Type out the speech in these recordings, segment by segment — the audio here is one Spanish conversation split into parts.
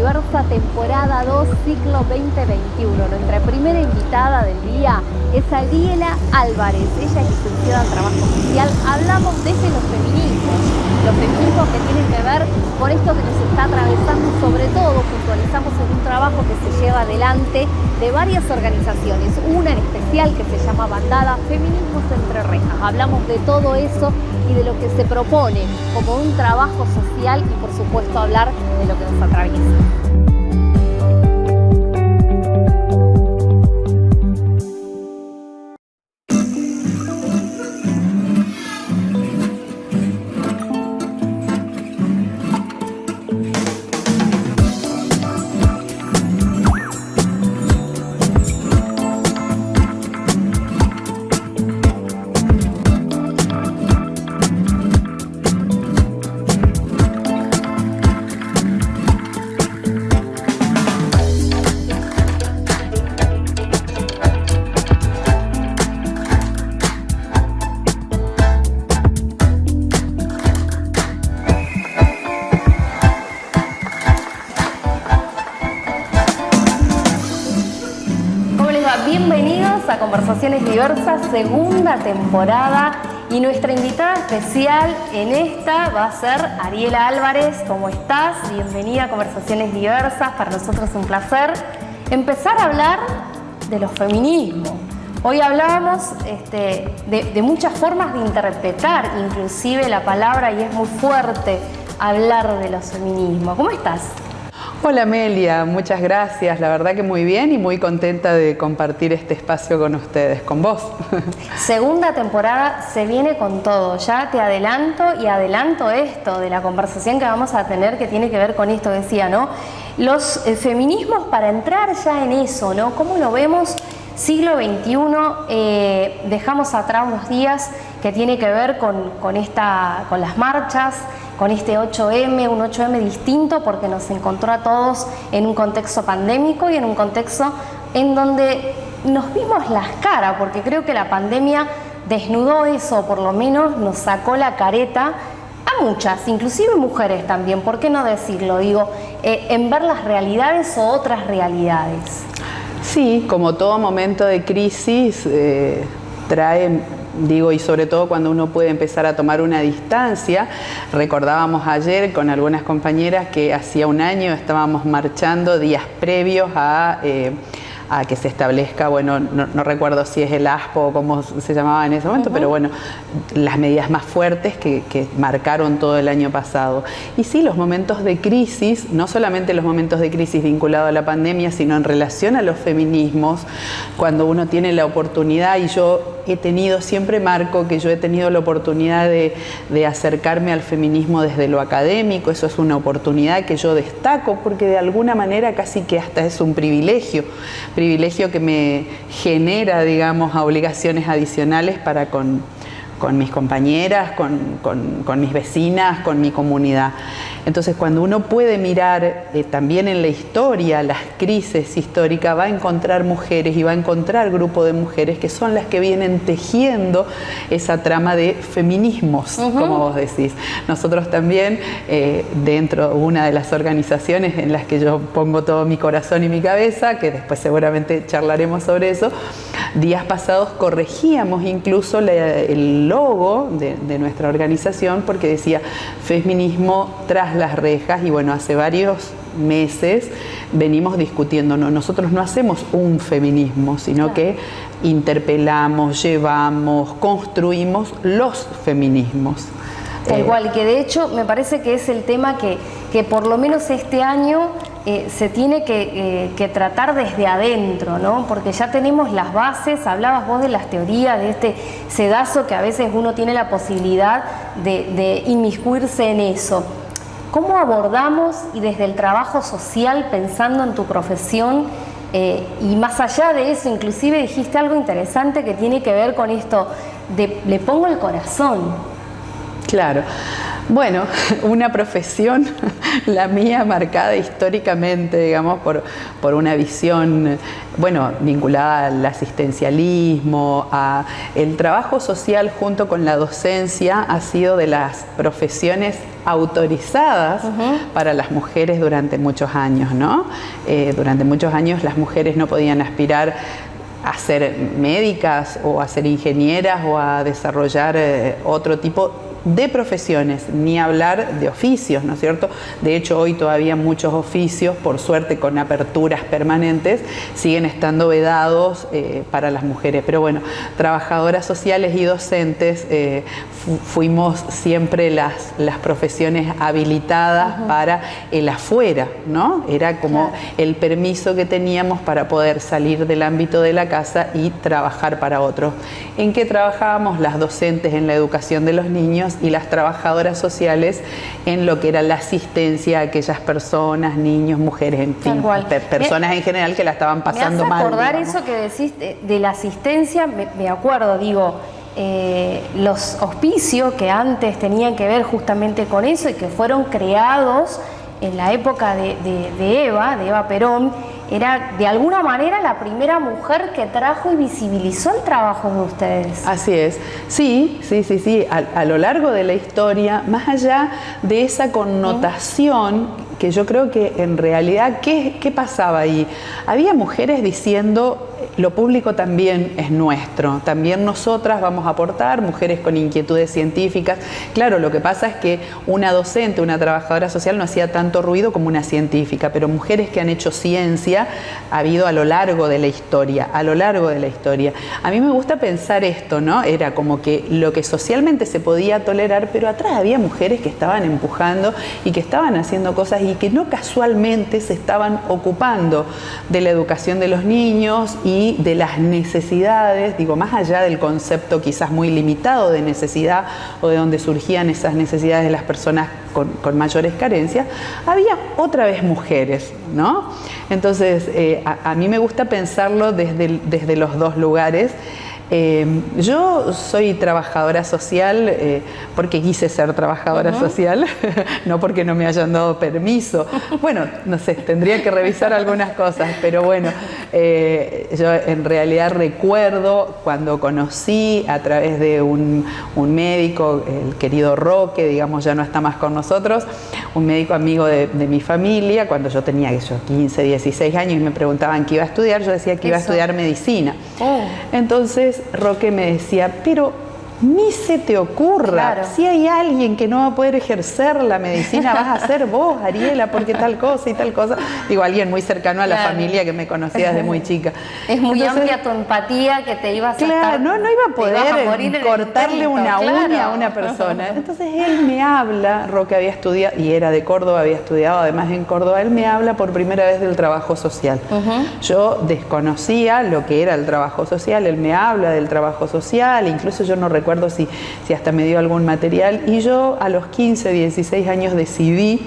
Diversa, temporada 2, ciclo 2021. Nuestra primera invitada del día es Ariela Álvarez. Ella es licenciada en Trabajo Social. Hablamos desde los feminismos que tienen que ver con esto que nos está atravesando, sobre todo puntualizamos en un trabajo que se lleva adelante de varias organizaciones, una en especial que se llama Bandada Feminismos Entre Rejas. Hablamos de todo eso y de lo que se propone como un trabajo social y por supuesto hablar de lo que nos atraviesa. Bienvenidos a Conversaciones Diversas, segunda temporada, y nuestra invitada especial en esta va a ser Ariela Álvarez. ¿Cómo estás? Bienvenida a Conversaciones Diversas, para nosotros es un placer empezar a hablar de los feminismos. Hoy hablábamos de muchas formas de interpretar inclusive la palabra, y es muy fuerte hablar de los feminismos. ¿Cómo estás? Hola Amelia, muchas gracias. La verdad que muy bien y muy contenta de compartir este espacio con ustedes, con vos. Segunda temporada se viene con todo. Ya te adelanto esto de la conversación que vamos a tener, que tiene que ver con esto que decía, ¿no? Los feminismos, para entrar ya en eso, ¿no? ¿Cómo lo vemos? Siglo XXI, dejamos atrás unos días que tiene que ver con las marchas, con este 8M, un 8M distinto porque nos encontró a todos en un contexto pandémico y en un contexto en donde nos vimos las caras, porque creo que la pandemia desnudó eso, por lo menos nos sacó la careta a muchas, inclusive mujeres también, ¿por qué no decirlo? Digo, en ver las realidades o otras realidades. Sí, como todo momento de crisis trae, y sobre todo cuando uno puede empezar a tomar una distancia. Recordábamos ayer con algunas compañeras que hacía un año estábamos marchando días previos a que se establezca, bueno, no recuerdo si es el ASPO o cómo se llamaba en ese momento, pero bueno, las medidas más fuertes que marcaron todo el año pasado. Y sí, los momentos de crisis, no solamente los momentos de crisis vinculados a la pandemia, sino en relación a los feminismos, cuando uno tiene la oportunidad, y yo siempre marco que yo he tenido la oportunidad de acercarme al feminismo desde lo académico. Eso es una oportunidad que yo destaco porque de alguna manera casi que hasta es un privilegio que me genera, digamos, obligaciones adicionales para con mis compañeras, con mis vecinas, con mi comunidad. Entonces, cuando uno puede mirar también en la historia, las crisis históricas, va a encontrar mujeres y va a encontrar grupo de mujeres que son las que vienen tejiendo esa trama de feminismos, como vos decís. Nosotros también, dentro de una de las organizaciones en las que yo pongo todo mi corazón y mi cabeza, que después seguramente charlaremos sobre eso, días pasados corregíamos incluso el logo de nuestra organización, porque decía feminismo tras las rejas, y bueno, hace varios meses venimos discutiendo, nosotros no hacemos un feminismo, sino que interpelamos, llevamos, construimos los feminismos. Tal cual, que de hecho me parece que es el tema que por lo menos este año se tiene que tratar desde adentro, ¿no? Porque ya tenemos las bases. Hablabas vos de las teorías, de este sedazo que a veces uno tiene la posibilidad de inmiscuirse en eso. ¿Cómo abordamos, y desde el trabajo social, pensando en tu profesión, y más allá de eso, inclusive dijiste algo interesante que tiene que ver con esto de le pongo el corazón? Claro. Bueno, una profesión, la mía, marcada históricamente, digamos, por una visión, bueno, vinculada al asistencialismo, a el trabajo social junto con la docencia, ha sido de las profesiones autorizadas para las mujeres durante muchos años, ¿no? Durante muchos años las mujeres no podían aspirar a ser médicas o a ser ingenieras o a desarrollar otro tipo de profesiones, ni hablar de oficios, ¿no es cierto? De hecho, hoy todavía muchos oficios, por suerte con aperturas permanentes, siguen estando vedados para las mujeres. Pero bueno, trabajadoras sociales y docentes fuimos siempre las profesiones habilitadas para el afuera, ¿no? Era como el permiso que teníamos para poder salir del ámbito de la casa y trabajar para otros. ¿En qué trabajábamos? Las docentes en la educación de los niños y las trabajadoras sociales en lo que era la asistencia a aquellas personas, niños, mujeres, en fin, personas en general que la estaban pasando mal. Me hace acordar eso que decís de la asistencia, me acuerdo, digo, los hospicios que antes tenían que ver justamente con eso y que fueron creados en la época de Eva Perón, era de alguna manera la primera mujer que trajo y visibilizó el trabajo de ustedes. Así es, sí. A lo largo de la historia, más allá de esa connotación que yo creo que en realidad, ¿qué pasaba ahí? Había mujeres diciendo, lo público también es nuestro, también nosotras vamos a aportar, mujeres con inquietudes científicas. Claro, lo que pasa es que una docente, una trabajadora social no hacía tanto ruido como una científica, pero mujeres que han hecho ciencia ha habido a lo largo de la historia, A mí me gusta pensar esto, ¿no? Era como que lo que socialmente se podía tolerar, pero atrás había mujeres que estaban empujando y que estaban haciendo cosas y que no casualmente se estaban ocupando de la educación de los niños y de las necesidades, digo, más allá del concepto quizás muy limitado de necesidad o de donde surgían esas necesidades de las personas con mayores carencias, había otra vez mujeres, ¿no? Entonces, a mí me gusta pensarlo desde los dos lugares. Yo soy trabajadora social porque quise ser trabajadora social, no porque no me hayan dado permiso. Bueno, no sé, tendría que revisar algunas cosas, pero bueno, yo en realidad recuerdo cuando conocí a través de un médico, el querido Roque, digamos, ya no está más con nosotros, un médico amigo de mi familia, cuando yo tenía 15, 16 años y me preguntaban qué iba a estudiar, yo decía que iba a estudiar medicina. Entonces Roque me decía, pero ni se te ocurra, si hay alguien que no va a poder ejercer la medicina, vas a ser vos, Ariela, porque tal cosa y tal cosa. Digo, alguien muy cercano a la familia que me conocía desde muy chica. Es muy amplia tu empatía que te ibas a estar... no iba a poder cortarle una uña a una persona. Entonces él me habla, Roque había estudiado, y era de Córdoba, había estudiado además en Córdoba, él me habla por primera vez del trabajo social. Yo desconocía lo que era el trabajo social, él me habla del trabajo social, incluso yo no recuerdo si hasta me dio algún material, y yo a los 15, 16 años decidí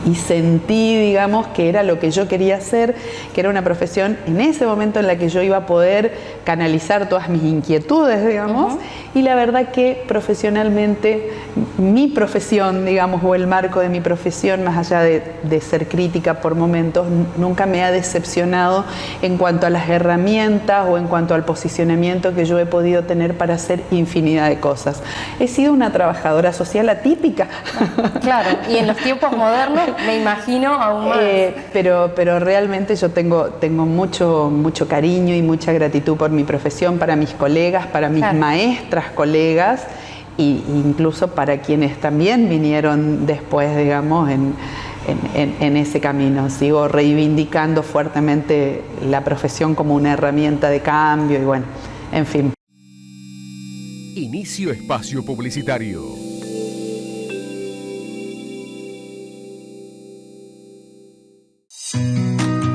y sentí, digamos, que era lo que yo quería hacer, que era una profesión en ese momento en la que yo iba a poder canalizar todas mis inquietudes, digamos, y la verdad que profesionalmente mi profesión, digamos, o el marco de mi profesión, más allá de ser crítica por momentos, nunca me ha decepcionado en cuanto a las herramientas o en cuanto al posicionamiento que yo he podido tener para hacer infinidad de cosas. He sido una trabajadora social atípica. Claro, y en los tiempos modernos me imagino aún más. Pero realmente yo tengo mucho cariño y mucha gratitud por mi profesión, para mis colegas, para mis maestras colegas, e incluso para quienes también vinieron después, digamos, en ese camino. Sigo reivindicando fuertemente la profesión como una herramienta de cambio y bueno, en fin. Inicio espacio publicitario.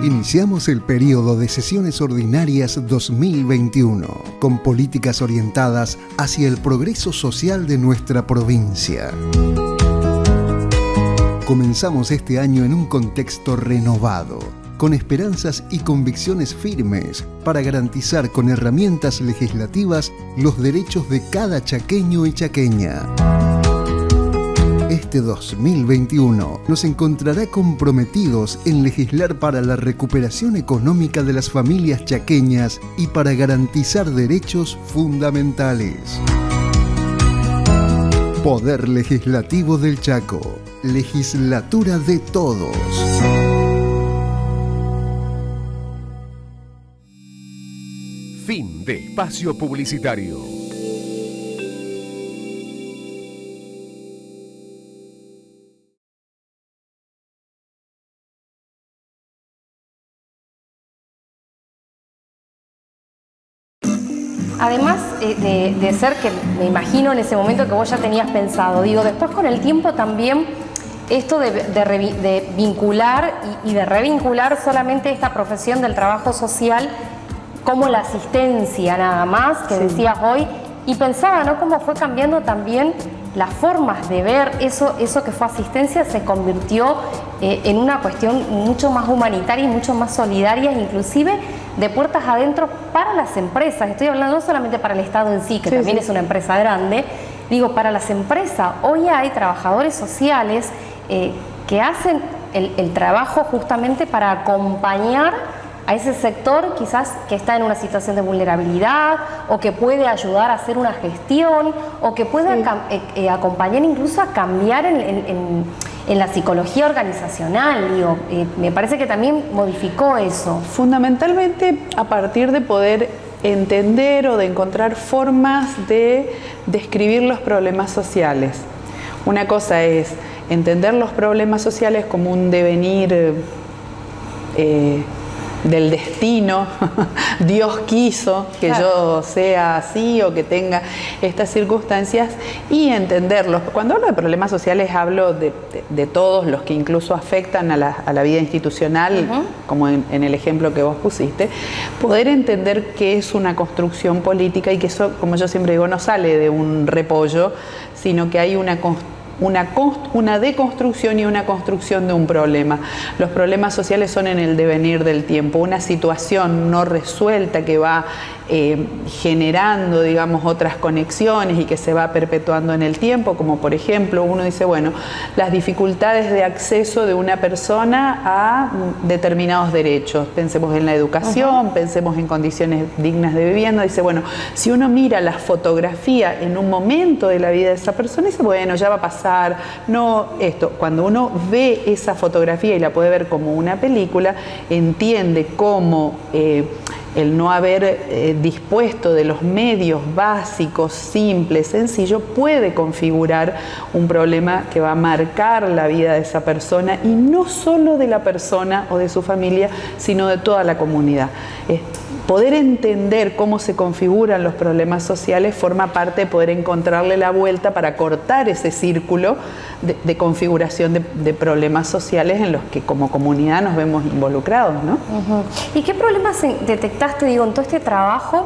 Iniciamos el periodo de sesiones ordinarias 2021, con políticas orientadas hacia el progreso social de nuestra provincia. Comenzamos este año en un contexto renovado, con esperanzas y convicciones firmes para garantizar con herramientas legislativas los derechos de cada chaqueño y chaqueña. este 2021 nos encontrará comprometidos en legislar para la recuperación económica de las familias chaqueñas y para garantizar derechos fundamentales. Poder Legislativo del Chaco. Legislatura de todos. Fin de espacio publicitario. Además de ser que me imagino en ese momento que vos ya tenías pensado, digo, después con el tiempo también esto de vincular y de revincular solamente esta profesión del trabajo social como la asistencia nada más, que decías hoy, y pensaba, ¿no?, cómo fue cambiando también las formas de ver eso que fue asistencia, se convirtió en una cuestión mucho más humanitaria y mucho más solidaria, inclusive de puertas adentro para las empresas. Estoy hablando no solamente para el Estado en sí, que también es una empresa grande, digo, para las empresas. Hoy hay trabajadores sociales que hacen el trabajo justamente para acompañar a ese sector quizás que está en una situación de vulnerabilidad o que puede ayudar a hacer una gestión o que puede acompañar incluso a cambiar en la psicología organizacional. Digo, me parece que también modificó eso. Fundamentalmente a partir de poder entender o de encontrar formas de describir los problemas sociales. Una cosa es entender los problemas sociales como un devenir del destino, Dios quiso que yo sea así o que tenga estas circunstancias, y entenderlos. Cuando hablo de problemas sociales hablo de todos los que incluso afectan a la vida institucional, como en el ejemplo que vos pusiste, poder entender que es una construcción política y que eso, como yo siempre digo, no sale de un repollo, sino que hay una deconstrucción y una construcción de un problema. Los problemas sociales son en el devenir del tiempo, una situación no resuelta que va generando, digamos, otras conexiones y que se va perpetuando en el tiempo, como por ejemplo, uno dice, bueno, las dificultades de acceso de una persona a determinados derechos. Pensemos en la educación, pensemos en condiciones dignas de vivienda. Dice, bueno, si uno mira la fotografía en un momento de la vida de esa persona, dice, bueno, ya va a pasar, no esto. Cuando uno ve esa fotografía y la puede ver como una película, entiende cómo el no haber dispuesto de los medios básicos, simples, sencillos, puede configurar un problema que va a marcar la vida de esa persona, y no solo de la persona o de su familia, sino de toda la comunidad. Poder entender cómo se configuran los problemas sociales forma parte de poder encontrarle la vuelta para cortar ese círculo de configuración de problemas sociales en los que como comunidad nos vemos involucrados, ¿no? ¿Y qué problemas detectaste, digo, en todo este trabajo?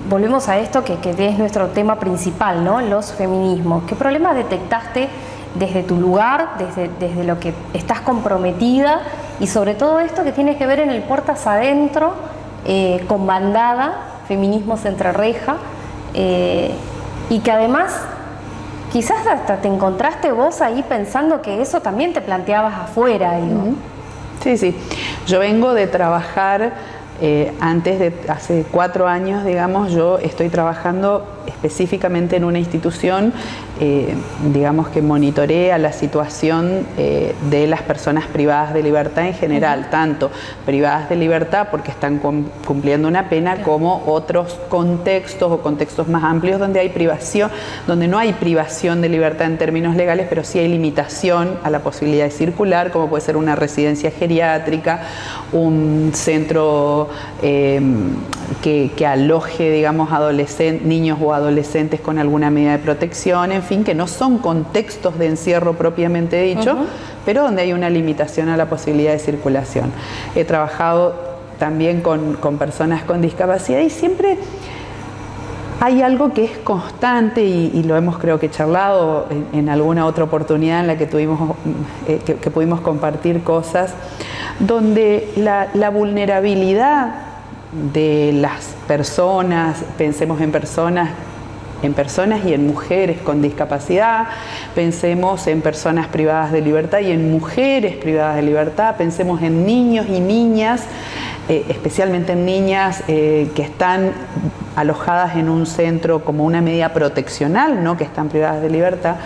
Volvemos a esto que es nuestro tema principal, ¿no? Los feminismos. ¿Qué problemas detectaste desde tu lugar, desde lo que estás comprometida, y sobre todo esto que tiene que ver en el Puertas Adentro, con Bandada, Feminismos Entre Reja, y que además quizás hasta te encontraste vos ahí pensando que eso también te planteabas afuera, digo? Sí. Yo vengo de trabajar, hace 4 años, digamos, yo estoy trabajando específicamente en una institución, digamos, que monitorea la situación de las personas privadas de libertad en general, tanto privadas de libertad porque están cumpliendo una pena, como otros contextos o contextos más amplios donde hay privación, donde no hay privación de libertad en términos legales, pero sí hay limitación a la posibilidad de circular, como puede ser una residencia geriátrica, un centro que aloje, digamos, niños o adolescentes con alguna medida de protección, en fin, que no son contextos de encierro propiamente dicho, pero donde hay una limitación a la posibilidad de circulación. He trabajado también con personas con discapacidad, y siempre hay algo que es constante, y lo hemos, creo que, charlado en alguna otra oportunidad en la que que pudimos compartir cosas, donde la vulnerabilidad de las personas, pensemos en personas en personas y en mujeres con discapacidad, pensemos en personas privadas de libertad y en mujeres privadas de libertad, pensemos en niños y niñas, especialmente en niñas que están alojadas en un centro como una medida proteccional, ¿no?, que están privadas de libertad.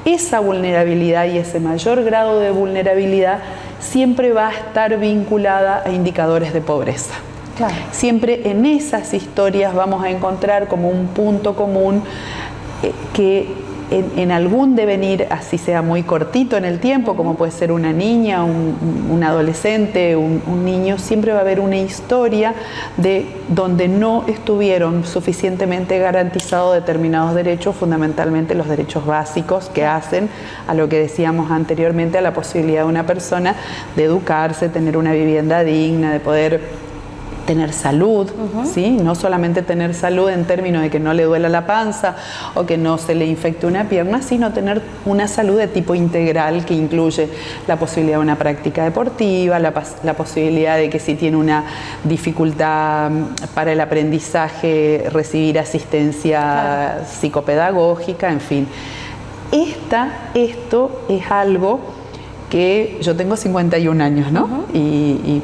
Esa vulnerabilidad y ese mayor grado de vulnerabilidad siempre va a estar vinculada a indicadores de pobreza. Claro. Siempre en esas historias vamos a encontrar como un punto común que en algún devenir, así sea muy cortito en el tiempo, como puede ser una niña, un adolescente, un niño, siempre va a haber una historia de donde no estuvieron suficientemente garantizados determinados derechos, fundamentalmente los derechos básicos que hacen a lo que decíamos anteriormente, a la posibilidad de una persona de educarse, tener una vivienda digna, de poder tener salud, ¿sí? No solamente tener salud en términos de que no le duela la panza o que no se le infecte una pierna, sino tener una salud de tipo integral que incluye la posibilidad de una práctica deportiva, la posibilidad de que si tiene una dificultad para el aprendizaje, recibir asistencia psicopedagógica, en fin. Esto es algo que yo tengo 51 años, ¿no? Y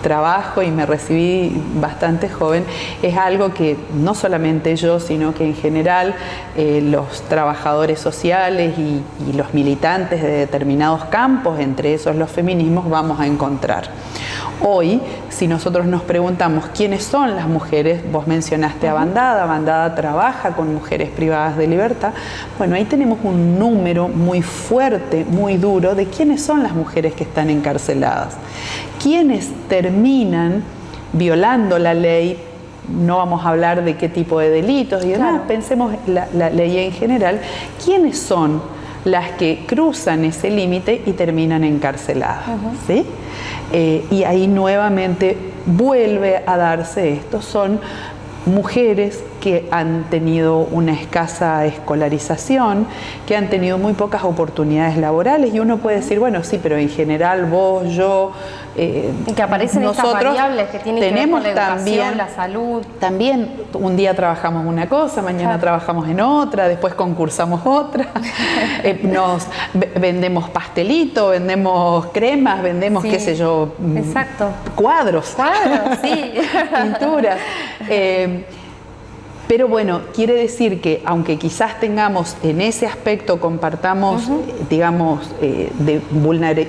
trabajo y me recibí bastante joven. Es algo que no solamente yo, sino que en general los trabajadores sociales y los militantes de determinados campos, entre esos los feminismos, vamos a encontrar. Hoy, si nosotros nos preguntamos quiénes son las mujeres, vos mencionaste a Bandada, Bandada trabaja con mujeres privadas de libertad, bueno, ahí tenemos un número muy fuerte, muy duro de quiénes son las mujeres que están encarceladas, quiénes terminan violando la ley. No vamos a hablar de qué tipo de delitos y demás, pensemos la ley en general, quiénes son las que cruzan ese límite y terminan encarceladas, ¿sí? Y ahí nuevamente vuelve a darse esto, son mujeres que han tenido una escasa escolarización, que han tenido muy pocas oportunidades laborales, y uno puede decir, bueno, sí, pero en general vos, yo, y que aparecen estas variables que tienen que ver con la educación, la salud. También un día trabajamos una cosa, mañana trabajamos en otra, después concursamos otra, vendemos pastelito, vendemos cremas, vendemos, qué sé yo, cuadros, sí. Pinturas. Pero bueno, quiere decir que aunque quizás tengamos en ese aspecto, compartamos, digamos, de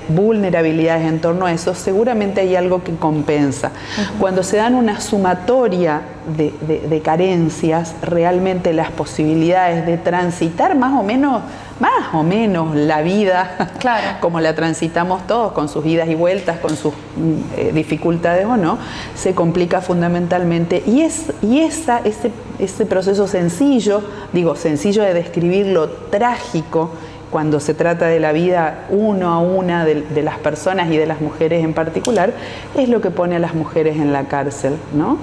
vulnerabilidades en torno a eso, seguramente hay algo que compensa. Cuando se dan una sumatoria de carencias, realmente las posibilidades de transitar más o menos la vida, como la transitamos todos, con sus idas y vueltas, con sus dificultades o no, se complica fundamentalmente. Y ese proceso sencillo de describir lo trágico cuando se trata de la vida uno a una de las personas y de las mujeres en particular, es lo que pone a las mujeres en la cárcel, ¿no?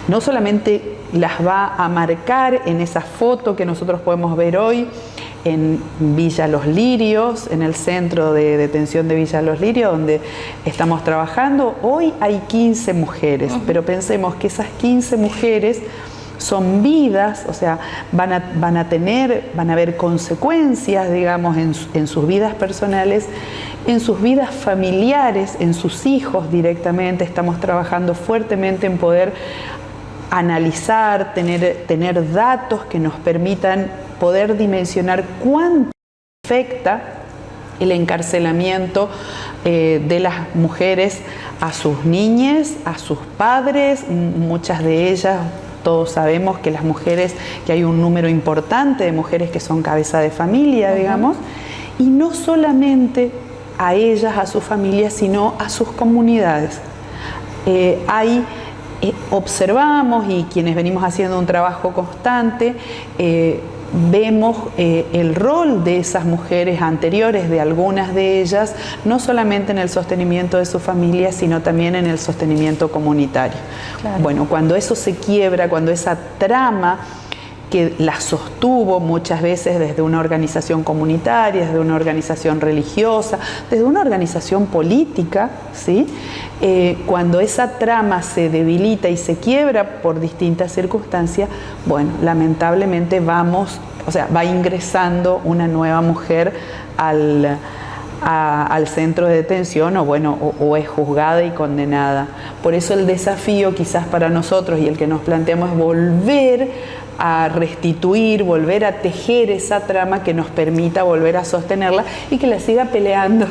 No solamente las va a marcar en esa foto que nosotros podemos ver hoy en Villa Los Lirios, en el centro de detención de Villa Los Lirios, donde estamos trabajando. Hoy hay 15 mujeres, pero pensemos que esas 15 mujeres son vidas, o sea, van a haber consecuencias, digamos, en sus vidas personales, en sus vidas familiares, en sus hijos directamente. Estamos trabajando fuertemente en poder analizar, tener datos que nos permitan poder dimensionar cuánto afecta el encarcelamiento de las mujeres a sus niñas, a sus padres. Muchas de ellas, todos sabemos que las mujeres, que hay un número importante de mujeres que son cabeza de familia, digamos, y no solamente a ellas, a sus familias, sino a sus comunidades. Observamos, y quienes venimos haciendo un trabajo constante, vemos el rol de esas mujeres anteriores, de algunas de ellas, no solamente en el sostenimiento de su familia, sino también en el sostenimiento comunitario. Bueno, cuando eso se quiebra, cuando esa trama que la sostuvo muchas veces desde una organización comunitaria, desde una organización religiosa, desde una organización política, ¿sí? Cuando esa trama se debilita y se quiebra por distintas circunstancias, bueno, lamentablemente va ingresando una nueva mujer al centro de detención o es juzgada y condenada. Por eso el desafío quizás para nosotros y el que nos planteamos es volver a restituir, volver a tejer esa trama que nos permita volver a sostenerla y que la siga peleando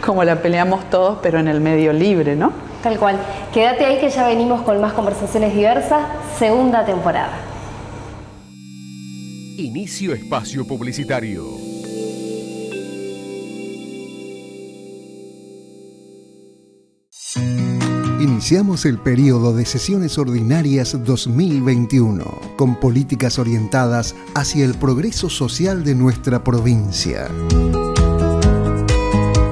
como la peleamos todos, pero en el medio libre, ¿no? Tal cual. Quédate ahí que ya venimos con más conversaciones diversas, segunda temporada. Inicio espacio publicitario. Iniciamos el periodo de sesiones ordinarias 2021, con políticas orientadas hacia el progreso social de nuestra provincia.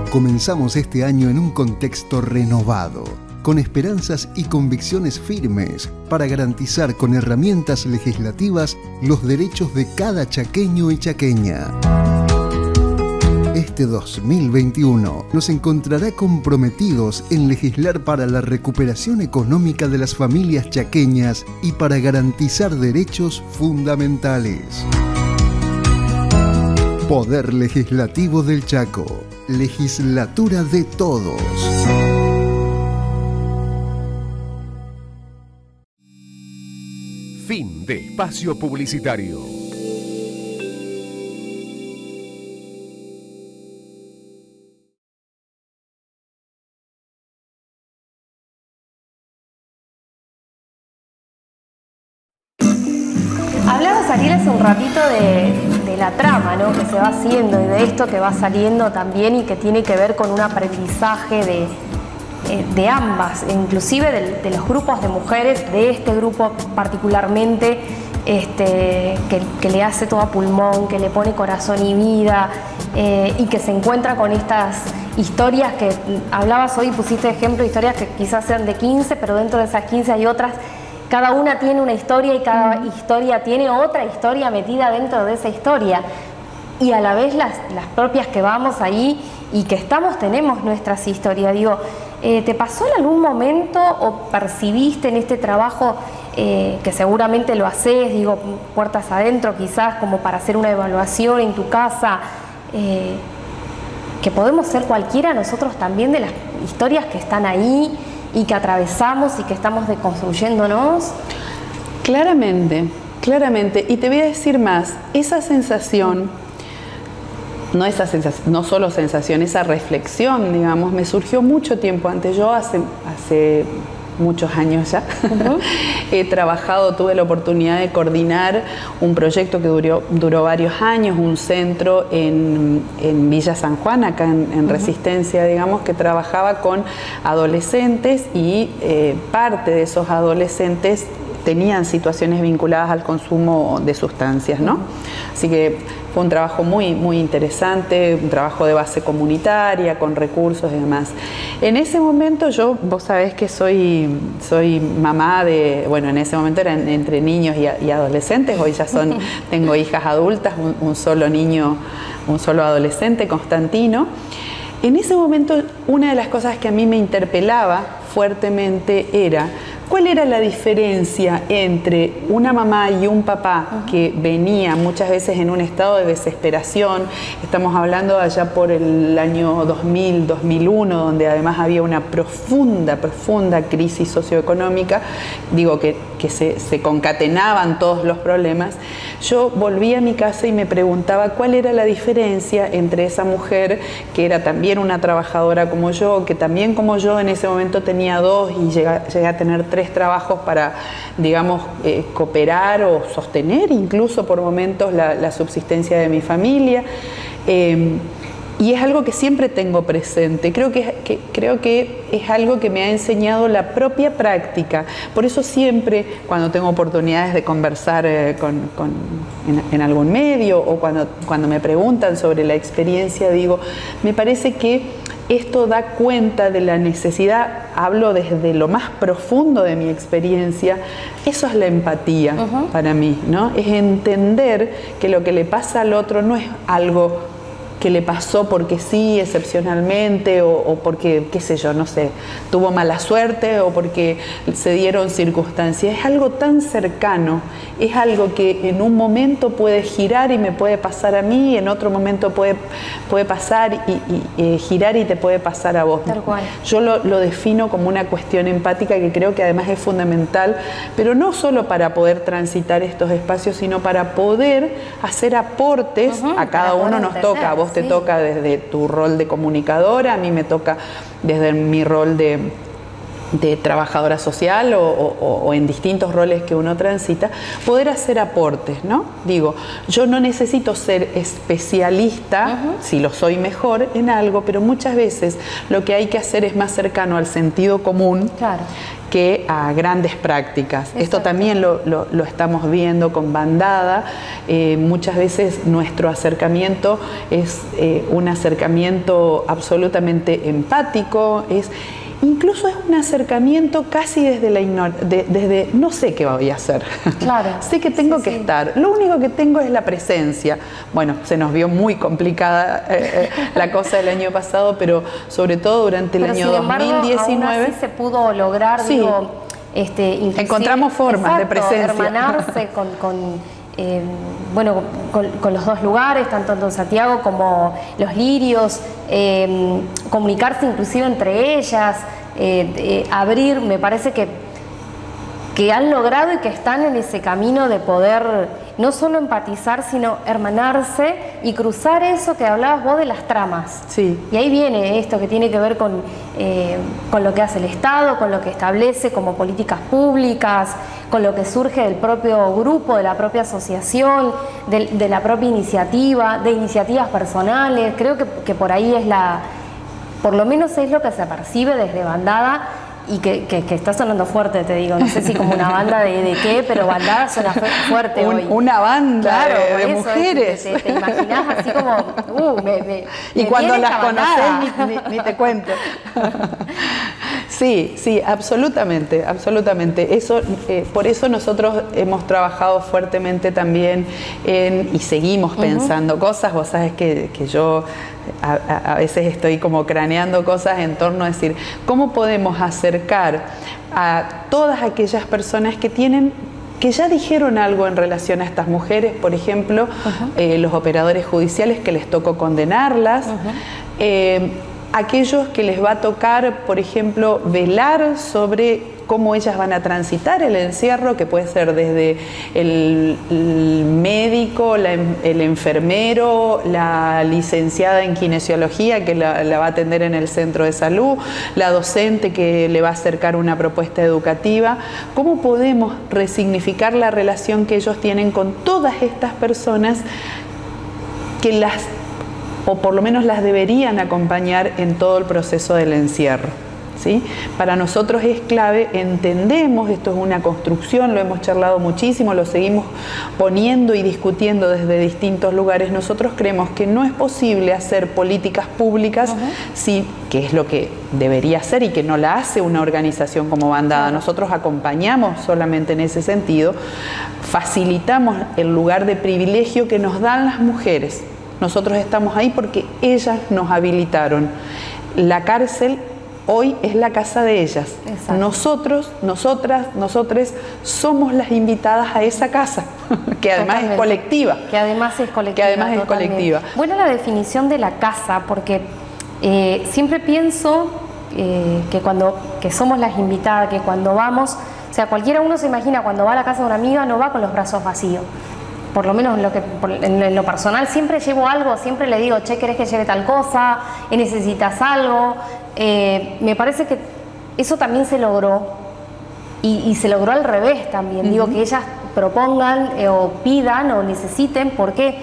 Comenzamos este año en un contexto renovado, con esperanzas y convicciones firmes para garantizar con herramientas legislativas los derechos de cada chaqueño y chaqueña. Este 2021 nos encontrará comprometidos en legislar para la recuperación económica de las familias chaqueñas y para garantizar derechos fundamentales. Poder Legislativo del Chaco. Legislatura de todos. Fin de espacio publicitario. Hablabas, Ariel, hace un ratito de la trama, ¿no?, que se va haciendo y de esto que va saliendo también y que tiene que ver con un aprendizaje de ambas, inclusive de los grupos de mujeres, de este grupo particularmente, que le hace todo a pulmón, que le pone corazón y vida, y que se encuentra con estas historias que hablabas hoy, pusiste ejemplo, historias que quizás sean de 15, pero dentro de esas 15 hay otras. Cada una tiene una historia y cada historia tiene otra historia metida dentro de esa historia. Y a la vez las propias que vamos ahí y que tenemos nuestras historias. Digo, ¿te pasó en algún momento o percibiste en este trabajo, que seguramente lo haces, digo, puertas adentro quizás, como para hacer una evaluación en tu casa, que podemos ser cualquiera nosotros también de las historias que están ahí y que atravesamos y que estamos deconstruyéndonos? Claramente, claramente. Y te voy a decir más, esa sensación, no solo sensación, esa reflexión, digamos, me surgió mucho tiempo antes. Yo hace muchos años ya, he trabajado, tuve la oportunidad de coordinar un proyecto que duró varios años, un centro en Villa San Juan, acá en Resistencia, digamos, que trabajaba con adolescentes y parte de esos adolescentes tenían situaciones vinculadas al consumo de sustancias, ¿no? Así que fue un trabajo muy, muy interesante, un trabajo de base comunitaria, con recursos y demás. En ese momento vos sabés que soy mamá bueno, en ese momento eran entre niños y adolescentes, hoy ya tengo hijas adultas, un solo niño, un solo adolescente, Constantino. En ese momento, una de las cosas que a mí me interpelaba fuertemente era ¿cuál era la diferencia entre una mamá y un papá que venía muchas veces en un estado de desesperación? Estamos hablando allá por el año 2000, 2001, donde además había una profunda crisis socioeconómica, digo que se concatenaban todos los problemas. Yo volví a mi casa y me preguntaba cuál era la diferencia entre esa mujer, que era también una trabajadora como yo, que también como yo en ese momento tenía 2 y llegué a tener 3 trabajos para, digamos, cooperar o sostener incluso por momentos la subsistencia de mi familia. Y es algo que siempre tengo presente. Creo que es algo que me ha enseñado la propia práctica. Por eso siempre, cuando tengo oportunidades de conversar en algún medio o cuando me preguntan sobre la experiencia, digo, me parece que esto da cuenta de la necesidad, hablo desde lo más profundo de mi experiencia, eso es la empatía para mí, ¿no? Es entender que lo que le pasa al otro no es algo que le pasó porque sí, excepcionalmente, o porque, qué sé yo, no sé, tuvo mala suerte o porque se dieron circunstancias. Es algo tan cercano, es algo que en un momento puede girar y me puede pasar a mí, en otro momento puede pasar y girar y te puede pasar a vos. Tal cual. Yo lo defino como una cuestión empática que creo que además es fundamental, pero no solo para poder transitar estos espacios, sino para poder hacer aportes. A cada uno nos toca, a vos te toca desde tu rol de comunicadora, a mí me toca desde mi rol de trabajadora social o en distintos roles que uno transita, poder hacer aportes, ¿no? Digo, yo no necesito ser especialista, si lo soy mejor, en algo, pero muchas veces lo que hay que hacer es más cercano al sentido común. Claro. Que a grandes prácticas. Exacto. Esto también lo estamos viendo con Bandada. Muchas veces nuestro acercamiento es un acercamiento absolutamente empático, incluso es un acercamiento casi desde desde no sé qué voy a hacer. Claro. Sé que tengo que estar. Lo único que tengo es la presencia. Bueno, se nos vio muy complicada la cosa del año pasado, pero sobre todo durante el año 2019. Aún así se pudo lograr, sí. Encontramos formas de presencia. Hermanarse con los dos lugares, tanto en Santiago como Los Lirios, comunicarse inclusive entre ellas, abrir, me parece que han logrado y que están en ese camino de poder no solo empatizar, sino hermanarse y cruzar eso que hablabas vos de las tramas. Sí. Y ahí viene esto que tiene que ver con lo que hace el Estado, con lo que establece como políticas públicas, con lo que surge del propio grupo, de la propia asociación, de la propia iniciativa, de iniciativas personales. Creo que por ahí por lo menos es lo que se percibe desde Bandada. Y que está sonando fuerte, te digo, no sé si como una banda de qué, pero Bandada suena fuerte hoy. Una banda, claro, de mujeres. Te imaginás así como, y cuando las conocés ni te cuento. Sí, absolutamente. Por eso nosotros hemos trabajado fuertemente también y seguimos pensando cosas. Vos sabés que yo a veces estoy como craneando cosas en torno a decir, ¿cómo podemos acercar a todas aquellas personas que ya dijeron algo en relación a estas mujeres? Por ejemplo, los operadores judiciales que les tocó condenarlas, aquellos que les va a tocar, por ejemplo, velar sobre cómo ellas van a transitar el encierro, que puede ser desde el médico, el enfermero, la licenciada en kinesiología que la va a atender en el centro de salud, la docente que le va a acercar una propuesta educativa. ¿Cómo podemos resignificar la relación que ellos tienen con todas estas personas que o por lo menos las deberían acompañar en todo el proceso del encierro? ¿Sí? Para nosotros es clave, entendemos, esto es una construcción, lo hemos charlado muchísimo, lo seguimos poniendo y discutiendo desde distintos lugares. Nosotros creemos que no es posible hacer políticas públicas, que es lo que debería hacer y que no la hace una organización como Bandada. Nosotros acompañamos solamente en ese sentido, facilitamos el lugar de privilegio que nos dan las mujeres. Nosotros estamos ahí porque ellas nos habilitaron. La cárcel hoy es la casa de ellas. Exacto. Nosotros, nosotres somos las invitadas a esa casa, que además es colectiva. Que además es colectiva. Buena la definición de la casa, porque siempre pienso que somos las invitadas, que cuando vamos, o sea, cualquiera uno se imagina cuando va a la casa de una amiga no va con los brazos vacíos. Por lo menos en lo personal siempre llevo algo, siempre le digo, che, ¿querés que lleve tal cosa? ¿Necesitas algo? Me parece que eso también se logró y se logró al revés también. Digo, que ellas propongan o pidan o necesiten. ¿Por qué?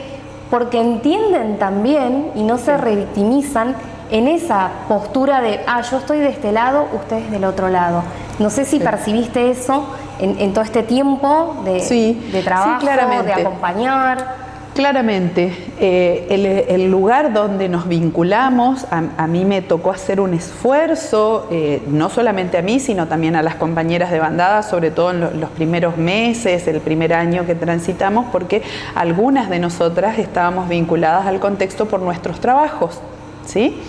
Porque entienden también y no se revictimizan en esa postura de, yo estoy de este lado, ustedes del otro lado. No sé si percibiste eso en todo este tiempo de trabajo, de acompañar. Claramente, el lugar donde nos vinculamos, a mí me tocó hacer un esfuerzo, no solamente a mí, sino también a las compañeras de bandada, sobre todo en los primeros meses, el primer año que transitamos, porque algunas de nosotras estábamos vinculadas al contexto por nuestros trabajos, ¿sí?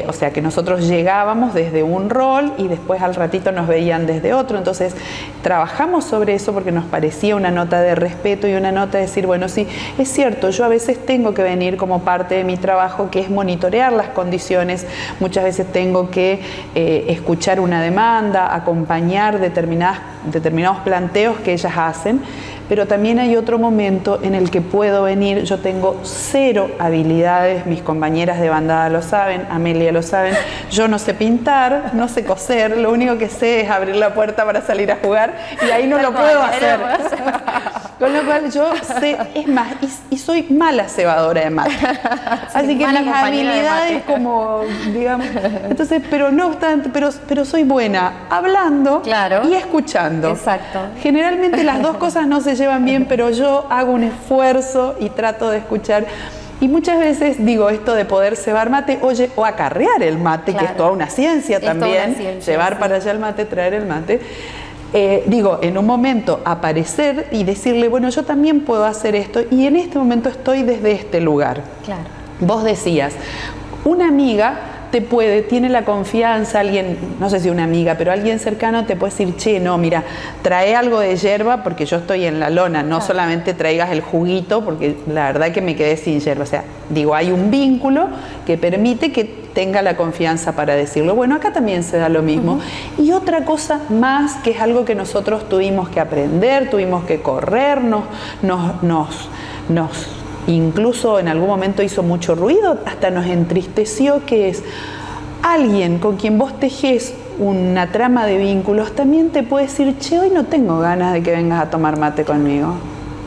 O sea que nosotros llegábamos desde un rol y después al ratito nos veían desde otro, entonces trabajamos sobre eso porque nos parecía una nota de respeto y una nota de decir, bueno, sí, es cierto, yo a veces tengo que venir como parte de mi trabajo, que es monitorear las condiciones, muchas veces tengo que escuchar una demanda, acompañar determinados planteos que ellas hacen, pero también hay otro momento en el que puedo venir, yo tengo 0 habilidades, mis compañeras de bandada lo saben, Amelia lo saben, yo no sé pintar, no sé coser, lo único que sé es abrir la puerta para salir a jugar y ahí no lo puedo hacer. Con lo cual yo sé, es más, y soy mala cebadora de mate. Así que mis habilidades como, digamos, entonces, pero no obstante, pero soy buena hablando y escuchando. Exacto. Generalmente las dos cosas no se llevan bien, pero yo hago un esfuerzo y trato de escuchar. Y muchas veces digo esto de poder cebar mate, o acarrear el mate, que es toda una ciencia también, llevar para allá el mate, traer el mate. Digo, en un momento aparecer y decirle, bueno, yo también puedo hacer esto y en este momento estoy desde este lugar. Claro. Vos decías, una amiga tiene la confianza, alguien, no sé si una amiga, pero alguien cercano te puede decir, che, no, mira, trae algo de yerba porque yo estoy en la lona, no solamente traigas el juguito porque la verdad que me quedé sin yerba. O sea, digo, hay un vínculo que permite que tenga la confianza para decirlo. Bueno, acá también se da lo mismo. Y otra cosa más, que es algo que nosotros tuvimos que aprender, tuvimos que corrernos, incluso en algún momento hizo mucho ruido, hasta nos entristeció, que es alguien con quien vos tejés una trama de vínculos, también te puede decir, che, hoy no tengo ganas de que vengas a tomar mate conmigo.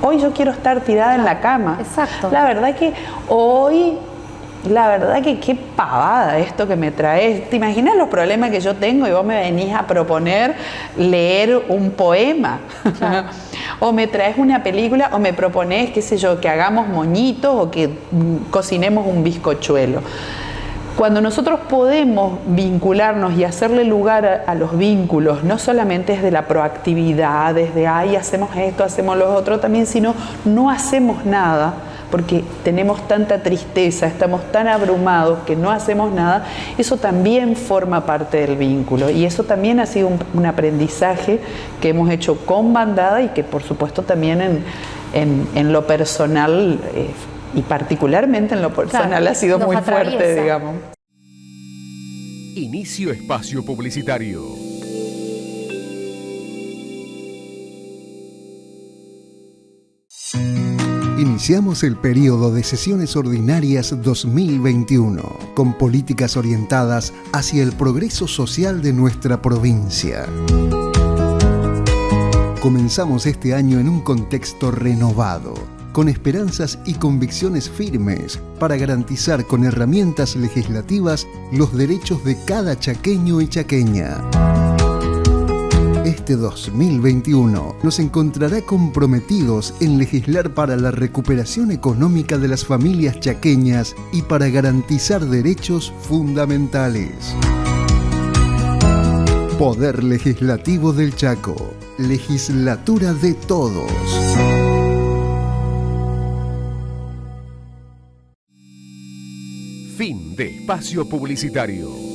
Hoy yo quiero estar tirada en la cama. Exacto. La verdad que qué pavada esto que me traes. ¿Te imaginas los problemas que yo tengo y vos me venís a proponer leer un poema? Claro. O me traes una película o me proponés, qué sé yo, que hagamos moñitos o que cocinemos un bizcochuelo. Cuando nosotros podemos vincularnos y hacerle lugar a los vínculos, no solamente desde la proactividad, desde, ay, hacemos esto, hacemos lo otro también, sino no hacemos nada, porque tenemos tanta tristeza, estamos tan abrumados que no hacemos nada, eso también forma parte del vínculo y eso también ha sido un aprendizaje que hemos hecho con bandada y que por supuesto también en lo personal y particularmente en lo personal ha sido muy fuerte, digamos. Inicio espacio publicitario. Iniciamos el periodo de sesiones ordinarias 2021, con políticas orientadas hacia el progreso social de nuestra provincia. Comenzamos este año en un contexto renovado, con esperanzas y convicciones firmes para garantizar con herramientas legislativas los derechos de cada chaqueño y chaqueña. Este 2021 nos encontrará comprometidos en legislar para la recuperación económica de las familias chaqueñas y para garantizar derechos fundamentales. Poder Legislativo del Chaco. Legislatura de todos. Fin de espacio publicitario.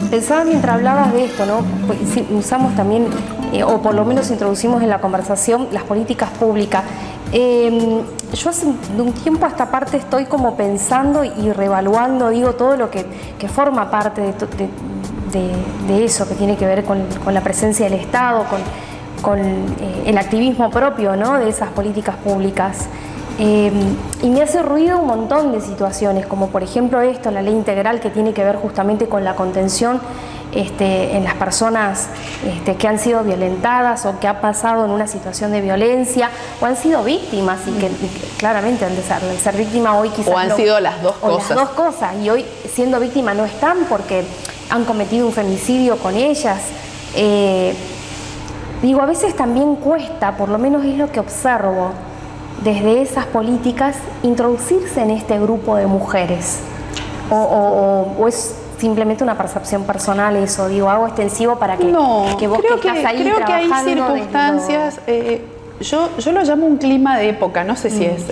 Pensaba mientras hablabas de esto, ¿no? Pues, sí, usamos también, o por lo menos introducimos en la conversación, las políticas públicas. Yo hace de un tiempo a esta parte estoy como pensando y reevaluando, digo, todo lo que forma parte de eso, que tiene que ver con la presencia del Estado, con el activismo propio, ¿no?, de esas políticas públicas. Y me hace ruido un montón de situaciones, como por ejemplo esto, la ley integral que tiene que ver justamente con la contención en las personas que han sido violentadas o que han pasado en una situación de violencia o han sido víctimas y que claramente al ser víctima hoy quizás... O han sido las dos cosas. Las dos cosas, y hoy siendo víctima no están porque han cometido un femicidio con ellas. Digo, a veces también cuesta, por lo menos es lo que observo, desde esas políticas, introducirse en este grupo de mujeres. O es simplemente una percepción personal eso, digo, hago extensivo para que, que vos creo que estás ahí creo trabajando... que hay circunstancias, yo lo llamo un clima de época, no sé si es...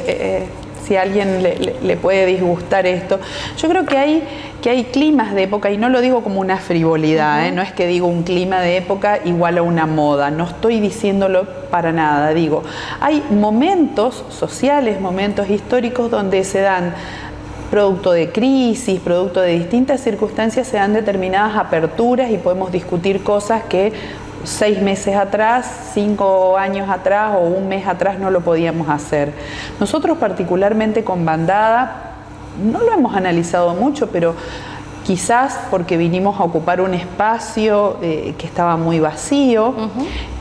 si a alguien le puede disgustar esto. Yo creo que hay climas de época, y no lo digo como una frivolidad, no es que digo un clima de época igual a una moda, no estoy diciéndolo para nada, digo, hay momentos sociales, momentos históricos donde se dan, producto de crisis, producto de distintas circunstancias, se dan determinadas aperturas y podemos discutir cosas que 6 meses atrás, 5 años atrás o un mes atrás no lo podíamos hacer. Nosotros particularmente con Bandada, no lo hemos analizado mucho, pero quizás porque vinimos a ocupar un espacio que estaba muy vacío,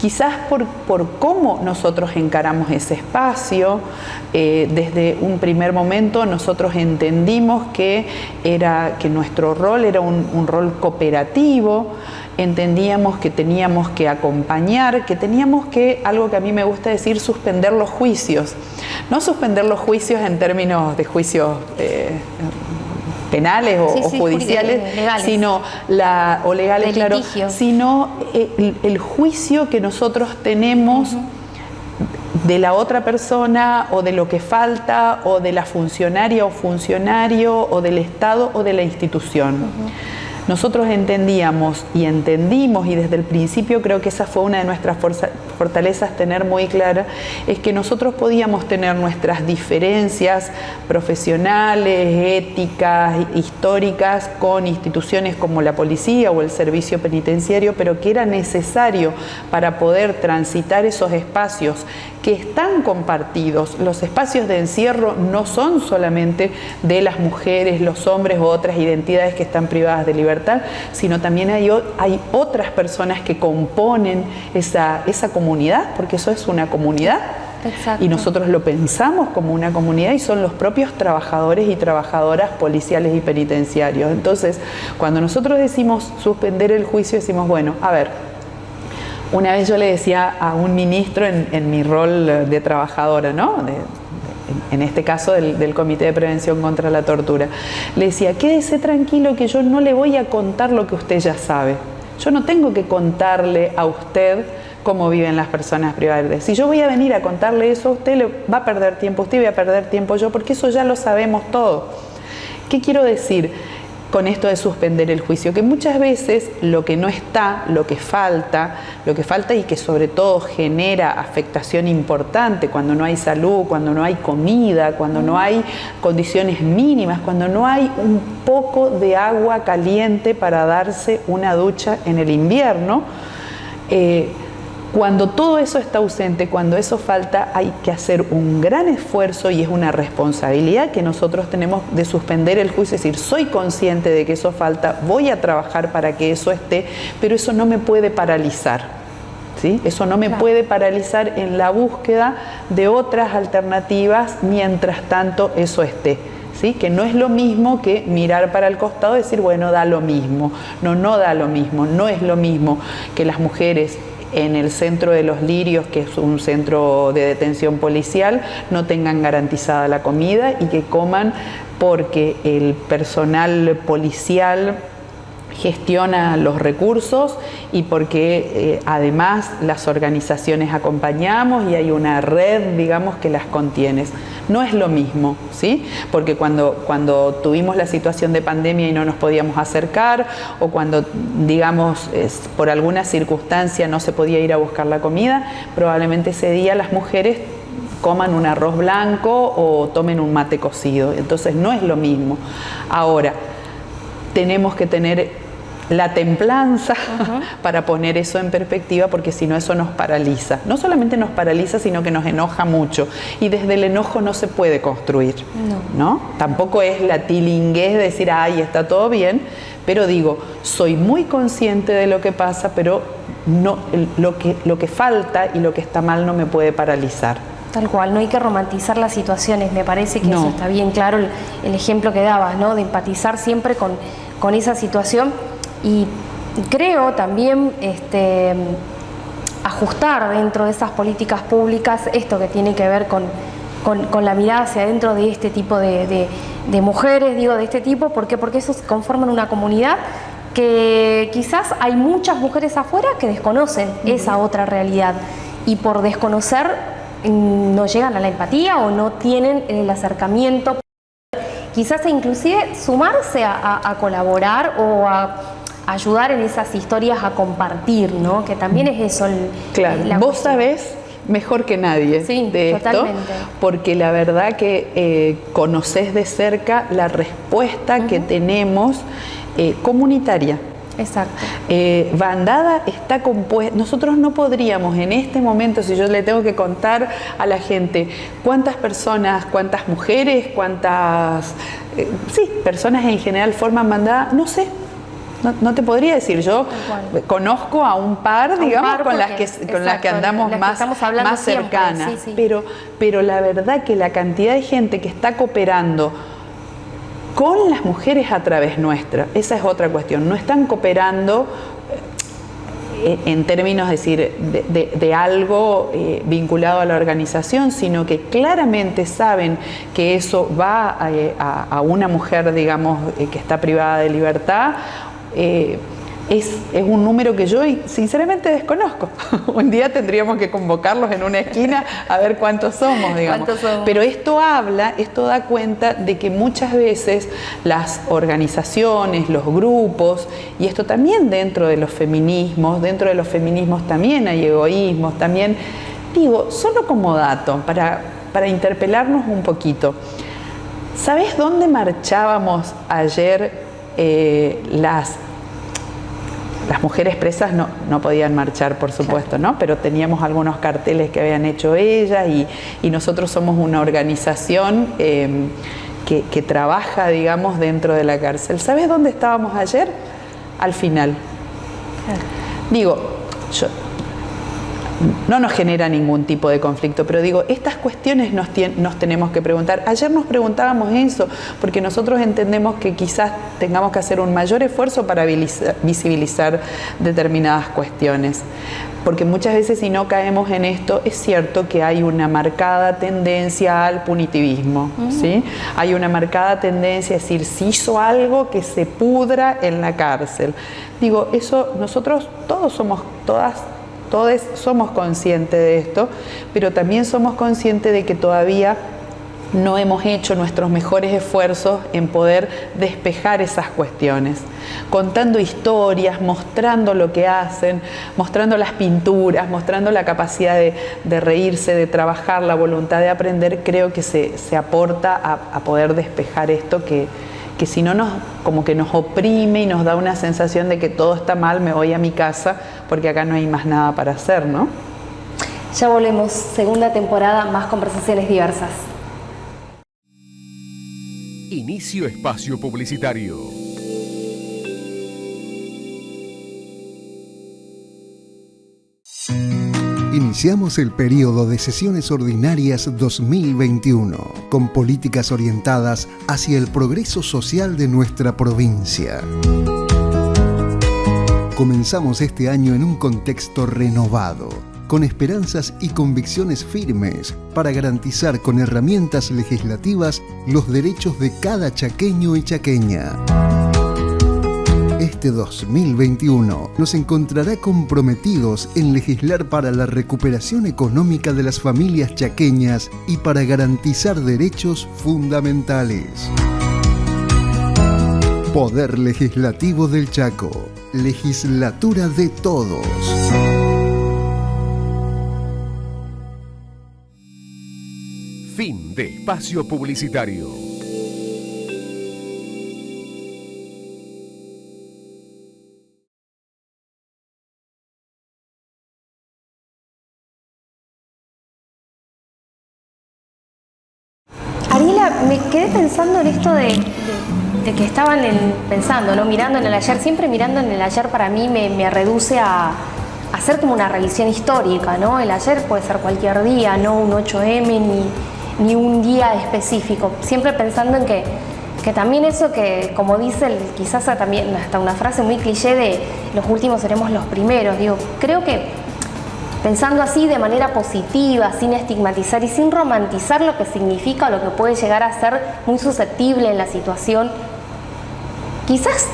quizás por cómo nosotros encaramos ese espacio, desde un primer momento nosotros entendimos que nuestro rol era un rol cooperativo, entendíamos que teníamos que acompañar, que teníamos que, algo que a mí me gusta decir, suspender los juicios. No suspender los juicios en términos de juicios penales o judiciales, legales. Sino legales, claro, sino el juicio que nosotros tenemos de la otra persona o de lo que falta o de la funcionaria o funcionario o del Estado o de la institución. Nosotros entendíamos y entendimos, y desde el principio creo que esa fue una de nuestras fortalezas tener muy clara, es que nosotros podíamos tener nuestras diferencias profesionales, éticas, históricas con instituciones como la policía o el servicio penitenciario, pero que era necesario para poder transitar esos espacios que están compartidos. Los espacios de encierro no son solamente de las mujeres, los hombres u otras identidades que están privadas de libertad, sino también hay otras personas que componen esa comunidad, porque eso es una comunidad. Exacto. Y nosotros lo pensamos como una comunidad y son los propios trabajadores y trabajadoras policiales y penitenciarios. Entonces, cuando nosotros decimos suspender el juicio, decimos, bueno, a ver, una vez yo le decía a un ministro en mi rol de trabajadora, ¿no? En este caso del Comité de Prevención contra la Tortura, le decía, quédese tranquilo que yo no le voy a contar lo que usted ya sabe. Yo no tengo que contarle a usted cómo viven las personas privadas. Si yo voy a venir a contarle eso a usted, le va a perder tiempo usted y voy a perder tiempo yo, porque eso ya lo sabemos todo. ¿Qué quiero decir con esto de suspender el juicio? Que muchas veces lo que no está, lo que falta y que sobre todo genera afectación importante cuando no hay salud, cuando no hay comida, cuando no hay condiciones mínimas, cuando no hay un poco de agua caliente para darse una ducha en el invierno, cuando todo eso está ausente, cuando eso falta, hay que hacer un gran esfuerzo y es una responsabilidad que nosotros tenemos de suspender el juicio, es decir, soy consciente de que eso falta, voy a trabajar para que eso esté, pero eso no me puede paralizar, ¿sí? Eso no me puede paralizar en la búsqueda de otras alternativas mientras tanto eso esté. ¿Sí? Que no es lo mismo que mirar para el costado y decir, bueno, da lo mismo. No da lo mismo, no es lo mismo que las mujeres en el centro de Los Lirios, que es un centro de detención policial, no tengan garantizada la comida y que coman porque el personal policial gestiona los recursos y porque además las organizaciones acompañamos y hay una red, digamos, que las contiene. No es lo mismo, ¿sí? Porque cuando tuvimos la situación de pandemia y no nos podíamos acercar, o cuando, digamos, por alguna circunstancia no se podía ir a buscar la comida, probablemente ese día las mujeres coman un arroz blanco o tomen un mate cocido. Entonces no es lo mismo. Ahora, tenemos que tener la templanza para poner eso en perspectiva, porque si no eso nos paraliza. No solamente nos paraliza, sino que nos enoja mucho. Y desde el enojo no se puede construir, ¿no? Tampoco es la tilinguez de decir, ay, está todo bien, Pero digo, soy muy consciente de lo que pasa, pero no, lo que falta y lo que está mal no me puede paralizar. Tal cual, no hay que romantizar las situaciones, me parece que eso está bien claro, el ejemplo que dabas, ¿no? De empatizar siempre con esa situación, y creo también ajustar dentro de esas políticas públicas esto que tiene que ver con la mirada hacia adentro de este tipo de mujeres, digo de este tipo, porque esos conforman una comunidad que quizás hay muchas mujeres afuera que desconocen esa otra realidad, y por desconocer no llegan a la empatía o no tienen el acercamiento, quizás inclusive sumarse a colaborar o a ayudar en esas historias, a compartir, ¿no? Que también es eso. Claro, vos sabés mejor que nadie de esto, porque la verdad que conocés de cerca la respuesta que tenemos comunitaria. Exacto. Bandada está compuesta. Nosotros no podríamos en este momento, si yo le tengo que contar a la gente cuántas personas, cuántas mujeres, cuántas personas en general forman bandada, no sé. No te podría decir, yo conozco a un par, digamos, con las que andamos más cercanas, pero la verdad que la cantidad de gente que está cooperando con las mujeres a través nuestra, esa es otra cuestión, no están cooperando en términos de algo vinculado a la organización, sino que claramente saben que eso va a una mujer, digamos, que está privada de libertad. Es un número que yo sinceramente desconozco. Un día tendríamos que convocarlos en una esquina a ver cuántos somos, digamos. Pero esto da cuenta de que muchas veces las organizaciones, los grupos, y esto también dentro de los feminismos también hay egoísmos, también, digo, solo como dato, para interpelarnos un poquito. ¿Sabés dónde marchábamos ayer? Las mujeres presas no podían marchar, por supuesto, ¿no? Pero teníamos algunos carteles que habían hecho ellas, y nosotros somos una organización que trabaja, digamos, dentro de la cárcel. ¿Sabes dónde estábamos ayer? Al final. Digo, no nos genera ningún tipo de conflicto, pero digo, estas cuestiones nos tenemos que preguntar. Ayer nos preguntábamos eso, porque nosotros entendemos que quizás tengamos que hacer un mayor esfuerzo para visibilizar determinadas cuestiones. Porque muchas veces, si no caemos en esto, es cierto que hay una marcada tendencia al punitivismo, ¿sí? Hay una marcada tendencia a decir, si hizo algo, que se pudra en la cárcel. Digo, eso nosotros todos somos conscientes de esto, pero también somos conscientes de que todavía no hemos hecho nuestros mejores esfuerzos en poder despejar esas cuestiones, contando historias, mostrando lo que hacen, mostrando las pinturas, mostrando la capacidad de reírse, de trabajar, la voluntad de aprender. Creo que se aporta a poder despejar esto que si no como que nos oprime y nos da una sensación de que todo está mal, me voy a mi casa porque acá no hay más nada para hacer, ¿no? Ya volvemos, segunda temporada, más conversaciones diversas. Inicio espacio publicitario. Iniciamos el periodo de sesiones ordinarias 2021, con políticas orientadas hacia el progreso social de nuestra provincia. Comenzamos este año en un contexto renovado, con esperanzas y convicciones firmes para garantizar con herramientas legislativas los derechos de cada chaqueño y chaqueña. Este 2021 nos encontrará comprometidos en legislar para la recuperación económica de las familias chaqueñas y para garantizar derechos fundamentales. Poder Legislativo del Chaco. Legislatura de todos. Fin de espacio publicitario. Ariela, me quedé pensando en esto de que estaban pensando, ¿no? Mirando en el ayer. Siempre mirando en el ayer para mí me reduce a hacer como una revisión histórica, ¿no? El ayer puede ser cualquier día, no un 8M ni un día específico. Siempre pensando en que también eso que, como dice, quizás también hasta una frase muy cliché de los últimos seremos los primeros. Digo, creo que pensando así de manera positiva, sin estigmatizar y sin romantizar lo que significa o lo que puede llegar a ser muy susceptible en la situación, quizás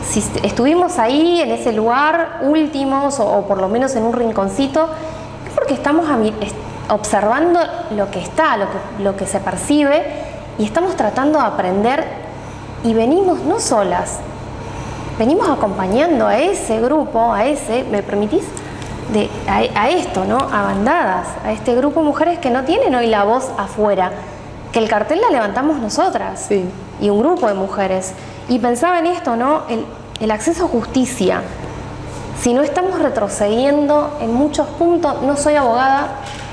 si estuvimos ahí en ese lugar últimos o por lo menos en un rinconcito, es porque estamos observando lo que está, lo que se percibe, y estamos tratando de aprender, y venimos no solas, venimos acompañando a ese grupo, ¿me permitís? A esto, ¿no? A bandadas, a este grupo de mujeres que no tienen hoy la voz afuera, que el cartel la levantamos nosotras, sí, y un grupo de mujeres. Y pensaba en esto, ¿no? El acceso a justicia. Si no estamos retrocediendo en muchos puntos, no soy abogada,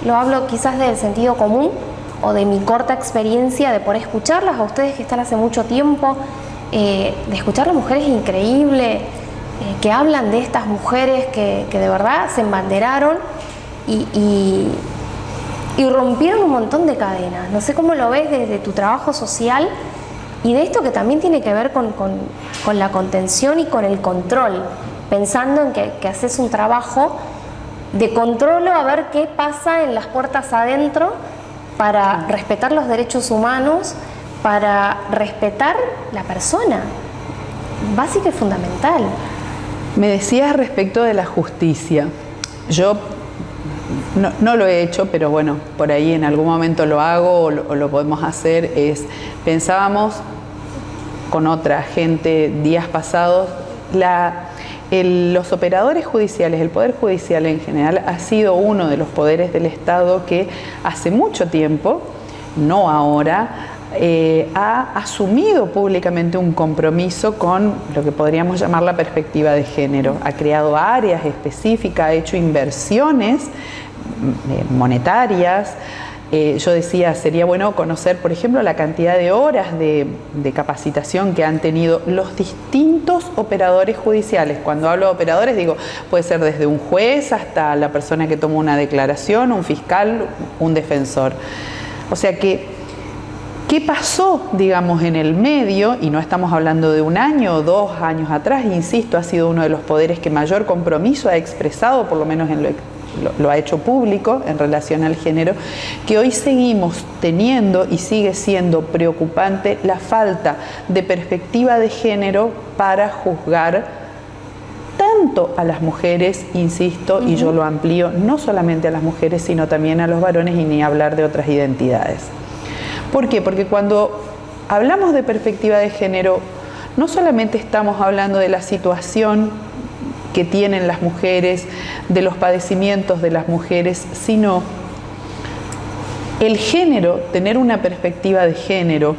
lo hablo quizás del sentido común o de mi corta experiencia de poder escucharlas a ustedes que están hace mucho tiempo, de escuchar a las mujeres increíbles, que hablan de estas mujeres que de verdad se embanderaron y rompieron un montón de cadenas. No sé cómo lo ves desde tu trabajo social y de esto que también tiene que ver con la contención y con el control, pensando en que haces un trabajo de control a ver qué pasa en las puertas adentro para respetar los derechos humanos, para respetar la persona, básica y fundamental. Me decías respecto de la justicia. Yo no lo he hecho, pero bueno, por ahí en algún momento lo hago o lo podemos hacer. Pensábamos con otra gente días pasados, los operadores judiciales, el Poder Judicial en general, ha sido uno de los poderes del Estado que hace mucho tiempo, no ahora, ha asumido públicamente un compromiso con lo que podríamos llamar la perspectiva de género. Ha creado áreas específicas, ha hecho inversiones monetarias. Yo decía, sería bueno conocer, por ejemplo, la cantidad de horas de capacitación que han tenido los distintos operadores judiciales. Cuando hablo de operadores, digo, puede ser desde un juez hasta la persona que toma una declaración, un fiscal, un defensor. O sea que, ¿qué pasó, digamos, en el medio? Y no estamos hablando de un año o 2 años atrás, insisto, ha sido uno de los poderes que mayor compromiso ha expresado, por lo menos lo ha hecho público en relación al género, que hoy seguimos teniendo y sigue siendo preocupante la falta de perspectiva de género para juzgar tanto a las mujeres, insisto, y yo lo amplío, no solamente a las mujeres, sino también a los varones, y ni hablar de otras identidades. ¿Por qué? Porque cuando hablamos de perspectiva de género, no solamente estamos hablando de la situación que tienen las mujeres, de los padecimientos de las mujeres, sino el género, tener una perspectiva de género,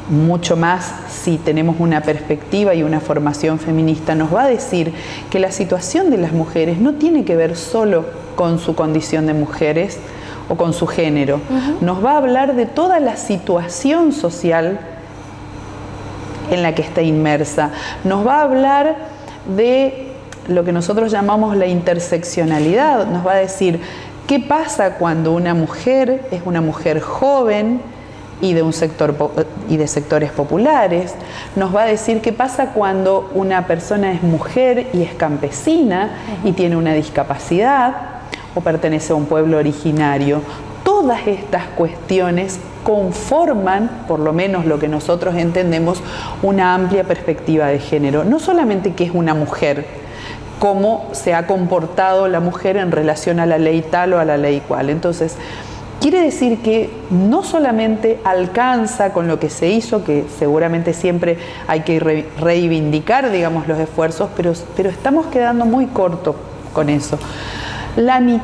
mucho más si tenemos una perspectiva y una formación feminista, nos va a decir que la situación de las mujeres no tiene que ver solo con su condición de mujeres o con su género. Nos va a hablar de toda la situación social en la que está inmersa. Nos va a hablar de lo que nosotros llamamos la interseccionalidad. Nos va a decir qué pasa cuando una mujer es una mujer joven y de sectores populares. Nos va a decir qué pasa cuando una persona es mujer y es campesina y tiene una discapacidad o pertenece a un pueblo originario. Todas estas cuestiones conforman, por lo menos lo que nosotros entendemos, una amplia perspectiva de género. No solamente que es una mujer, cómo se ha comportado la mujer en relación a la ley tal o a la ley cual. Entonces, quiere decir que no solamente alcanza con lo que se hizo, que seguramente siempre hay que reivindicar, digamos, los esfuerzos, pero estamos quedando muy corto con eso.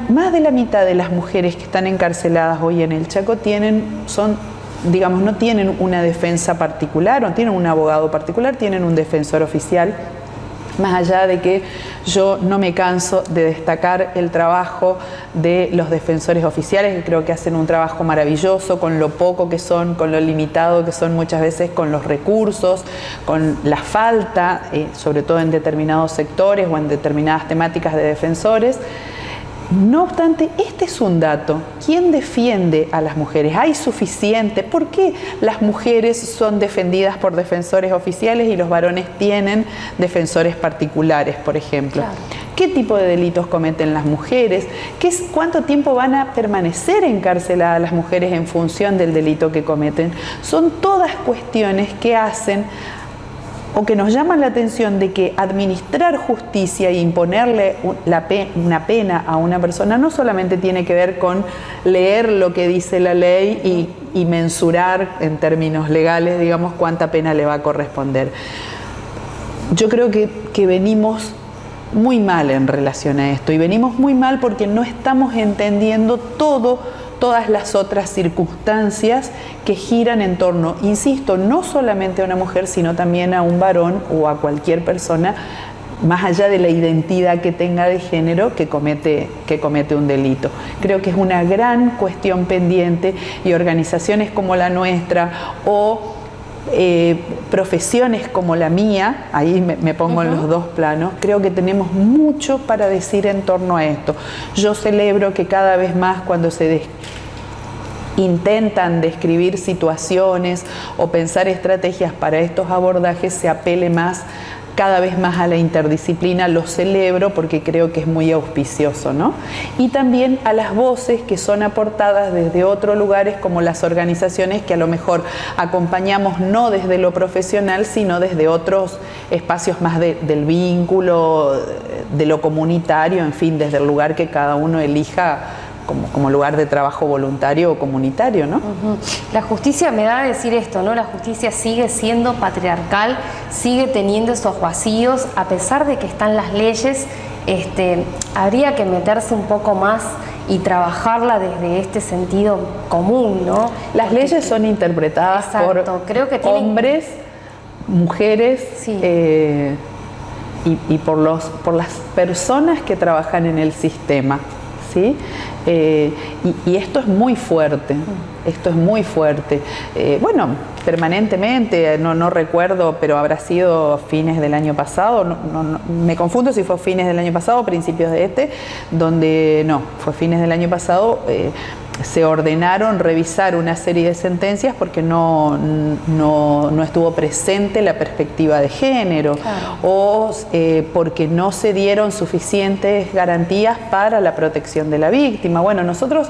Más de la mitad de las mujeres que están encarceladas hoy en el Chaco no tienen una defensa particular, no tienen un abogado particular, tienen un defensor oficial Más allá de que yo no me canso de destacar el trabajo de los defensores oficiales, que creo que hacen un trabajo maravilloso con lo poco que son, con lo limitado que son muchas veces, con los recursos, con la falta, sobre todo en determinados sectores o en determinadas temáticas de defensores. No obstante, este es un dato. ¿Quién defiende a las mujeres? ¿Hay suficiente? ¿Por qué las mujeres son defendidas por defensores oficiales y los varones tienen defensores particulares, por ejemplo? Claro. ¿Qué tipo de delitos cometen las mujeres? ¿Cuánto tiempo van a permanecer encarceladas las mujeres en función del delito que cometen? Son todas cuestiones que hacen o que nos llaman la atención de que administrar justicia e imponerle una pena a una persona no solamente tiene que ver con leer lo que dice la ley y mensurar en términos legales, digamos, cuánta pena le va a corresponder. Yo creo que venimos muy mal en relación a esto, y venimos muy mal porque no estamos entendiendo todas las otras circunstancias que giran en torno, insisto, no solamente a una mujer, sino también a un varón o a cualquier persona, más allá de la identidad que tenga de género, que comete un delito. Creo que es una gran cuestión pendiente, y organizaciones como la nuestra o profesiones como la mía, ahí me pongo en los dos planos, creo que tenemos mucho para decir en torno a esto. Yo celebro que cada vez más, cuando se intentan describir situaciones o pensar estrategias para estos abordajes, se apele cada vez más a la interdisciplina. Lo celebro porque creo que es muy auspicioso, ¿no? Y también a las voces que son aportadas desde otros lugares, como las organizaciones que a lo mejor acompañamos no desde lo profesional, sino desde otros espacios más del vínculo, de lo comunitario, en fin, desde el lugar que cada uno elija como lugar de trabajo voluntario o comunitario, ¿no? La justicia, me da a decir esto, ¿no? La justicia sigue siendo patriarcal, sigue teniendo esos vacíos, a pesar de que están las leyes. Habría que meterse un poco más y trabajarla desde este sentido común, ¿no? Las leyes son interpretadas por hombres, mujeres, sí, y por las personas que trabajan en el sistema, ¿sí? Y esto es muy fuerte, bueno, permanentemente, no recuerdo, pero habrá sido fines del año pasado, no, me confundo si fue fines del año pasado o principios de donde fue fines del año pasado. Se ordenaron revisar una serie de sentencias porque no estuvo presente la perspectiva de género, claro, o porque no se dieron suficientes garantías para la protección de la víctima. Bueno, nosotros,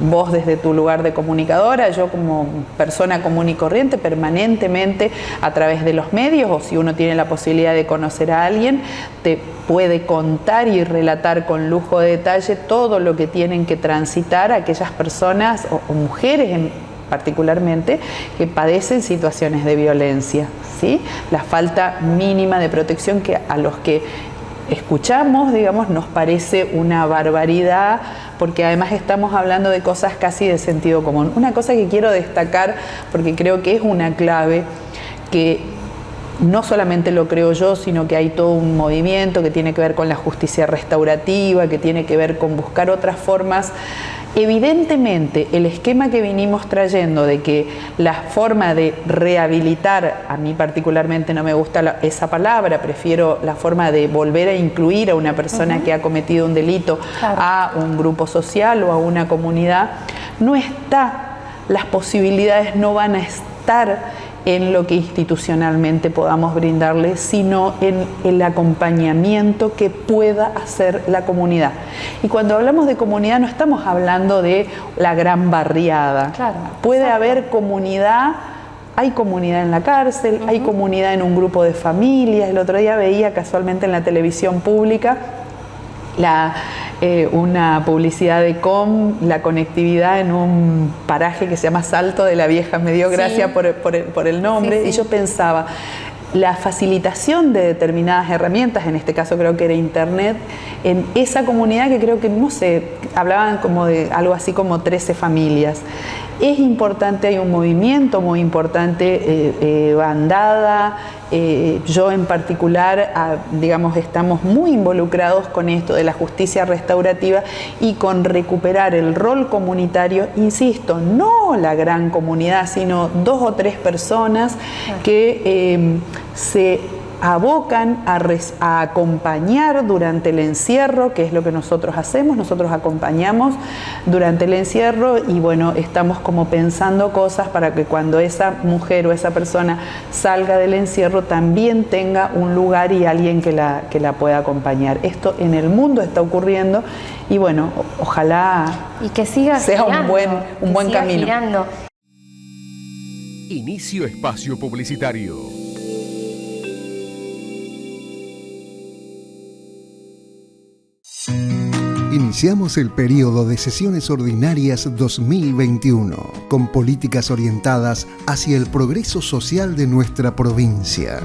vos desde tu lugar de comunicadora, yo como persona común y corriente, permanentemente a través de los medios, o si uno tiene la posibilidad de conocer a alguien, te puede contar y relatar con lujo de detalle todo lo que tienen que transitar aquellas personas o mujeres particularmente que padecen situaciones de violencia, ¿sí? La falta mínima de protección que a los que escuchamos, digamos, nos parece una barbaridad, porque además estamos hablando de cosas casi de sentido común. Una cosa que quiero destacar, porque creo que es una clave, que no solamente lo creo yo, sino que hay todo un movimiento que tiene que ver con la justicia restaurativa, que tiene que ver con buscar otras formas. Evidentemente, el esquema que vinimos trayendo de que la forma de rehabilitar, a mí particularmente no me gusta esa palabra, prefiero la forma de volver a incluir a una persona que ha cometido un delito, claro, a un grupo social o a una comunidad, no está, las posibilidades no van a estar en lo que institucionalmente podamos brindarles, sino en el acompañamiento que pueda hacer la comunidad. Y cuando hablamos de comunidad no estamos hablando de la gran barriada. Claro, puede haber comunidad, hay comunidad en la cárcel, hay comunidad en un grupo de familias. El otro día veía casualmente en la televisión pública una publicidad de la conectividad en un paraje que se llama Salto de la Vieja. Me dio gracia, sí, por el nombre, sí, sí. Y yo pensaba, la facilitación de determinadas herramientas, en este caso creo que era internet, en esa comunidad que creo que, no sé, hablaban como de algo así como 13 familias. Es importante, hay un movimiento muy importante, bandada, yo en particular, digamos, estamos muy involucrados con esto de la justicia restaurativa y con recuperar el rol comunitario, insisto, no la gran comunidad, sino 2 o 3 personas que se abocan a acompañar durante el encierro, que es lo que nosotros hacemos. Nosotros acompañamos durante el encierro y bueno, estamos como pensando cosas para que cuando esa mujer o esa persona salga del encierro también tenga un lugar y alguien que la pueda acompañar. Esto en el mundo está ocurriendo y bueno, ojalá y que siga sea girando, un buen camino. Girando. Inicio espacio publicitario. Iniciamos el periodo de sesiones ordinarias 2021, con políticas orientadas hacia el progreso social de nuestra provincia.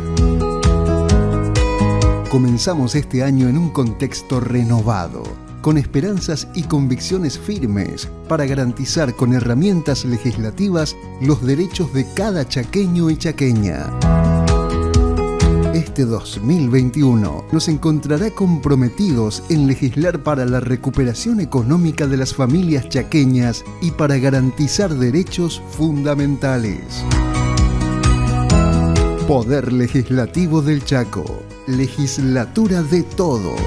Comenzamos este año en un contexto renovado, con esperanzas y convicciones firmes para garantizar con herramientas legislativas los derechos de cada chaqueño y chaqueña. Este 2021 nos encontrará comprometidos en legislar para la recuperación económica de las familias chaqueñas y para garantizar derechos fundamentales. Poder Legislativo del Chaco. Legislatura de todos.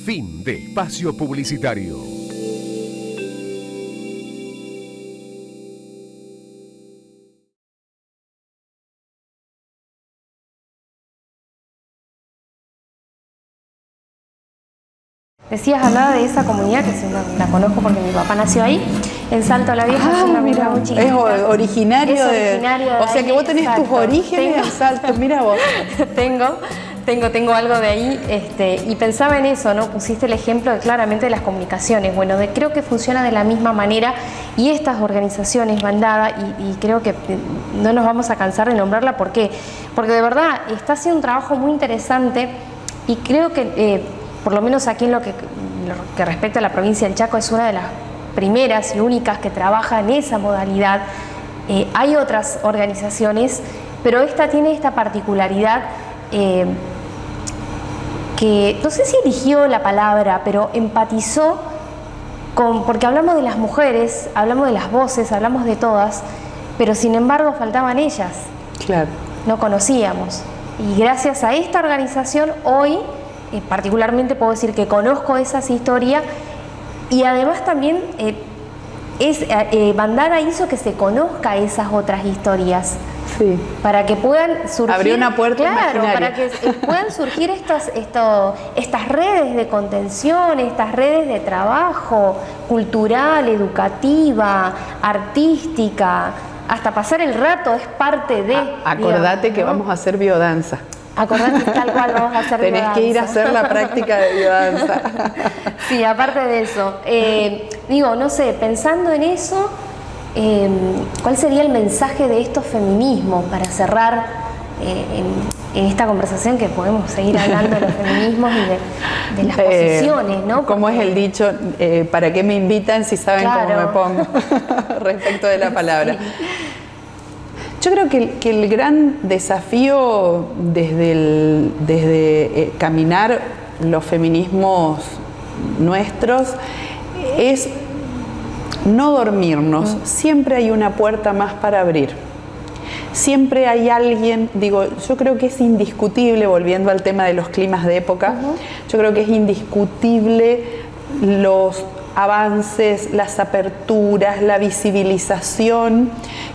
Fin de espacio publicitario. Decías, hablaba de esa comunidad que la conozco porque mi papá nació ahí, en Salto a la Vieja. Es una comunidad muy chiquita. Es originario de o sea que vos tenés tus orígenes en Salto, mira vos. Tengo algo de ahí, y pensaba en eso, ¿no? Pusiste el ejemplo claramente de las comunicaciones. Bueno, creo que funciona de la misma manera y estas organizaciones, Bandada, y creo que no nos vamos a cansar de nombrarla. ¿Por qué? Porque de verdad está haciendo un trabajo muy interesante y creo que por lo menos aquí en lo que respecta a la provincia del Chaco es una de las primeras y únicas que trabaja en esa modalidad. Hay otras organizaciones, pero esta tiene esta particularidad que no sé si eligió la palabra, pero empatizó porque hablamos de las mujeres, hablamos de las voces, hablamos de todas, pero sin embargo faltaban ellas. Claro. No conocíamos. Y gracias a esta organización hoy particularmente puedo decir que conozco esas historias y además también Bandada hizo que se conozca esas otras historias. Sí. Para que puedan surgir. Abrió una puerta imaginaria. Para que puedan surgir estas redes de contención, estas redes de trabajo cultural, educativa, artística, hasta pasar el rato es parte de. Acordate, digamos, que vamos a hacer biodanza. Acordate tal cual vamos a hacer Tenés que ir a hacer la práctica de biodanza. Sí, aparte de eso. No sé, pensando en eso, ¿cuál sería el mensaje de estos feminismos para cerrar en esta conversación que podemos seguir hablando de los feminismos y de las posiciones, ¿no? Como es el dicho, ¿para qué me invitan si saben cómo me pongo? Respecto de la palabra. Sí. Yo creo que el gran desafío desde caminar los feminismos nuestros es no dormirnos. Siempre hay una puerta más para abrir. Siempre hay alguien, yo creo que es indiscutible, volviendo al tema de los climas de época, yo creo que es indiscutible los avances, las aperturas, la visibilización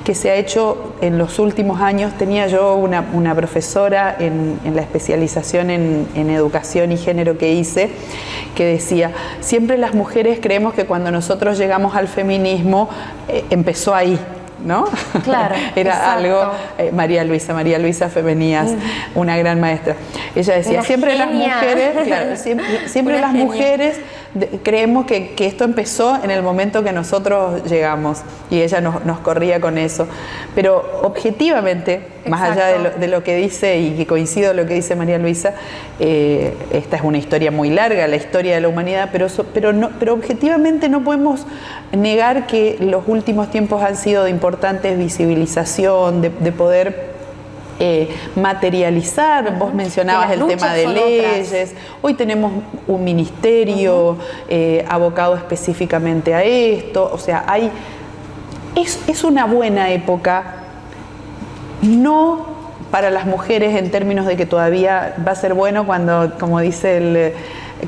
que se ha hecho en los últimos años. Tenía yo una profesora en la especialización en educación y género que hice, que decía, siempre las mujeres creemos que cuando nosotros llegamos al feminismo empezó ahí, ¿no? Claro. Era exacto. Algo, María Luisa Femenías, una gran maestra. Ella decía, siempre las mujeres, claro, siempre las mujeres creemos que esto empezó en el momento que nosotros llegamos y ella nos corría con eso. Pero objetivamente, más allá de lo que dice, y que coincido con lo que dice María Luisa, esta es una historia muy larga, la historia de la humanidad, pero objetivamente no podemos negar que los últimos tiempos han sido de importante visibilización, de poder materializar. Vos mencionabas el tema de leyes. Hoy tenemos un ministerio abocado específicamente a esto. O sea, es una buena época, no para las mujeres en términos de que todavía va a ser bueno cuando, como dice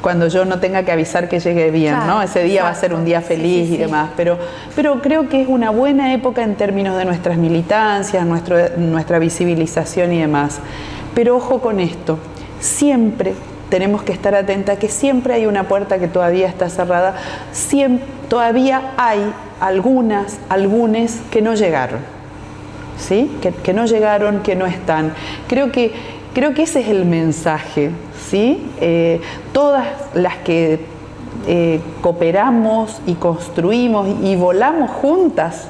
cuando yo no tenga que avisar que llegue bien, claro, ¿no? Ese día va a ser un día feliz y demás, pero creo que es una buena época en términos de nuestras militancias, nuestra visibilización y demás. Pero ojo con esto, siempre tenemos que estar atentas que siempre hay una puerta que todavía está cerrada, todavía hay algunos que no llegaron, ¿sí? Que no llegaron, que no están. Creo que ese es el mensaje, ¿sí? Todas las que cooperamos y construimos y volamos juntas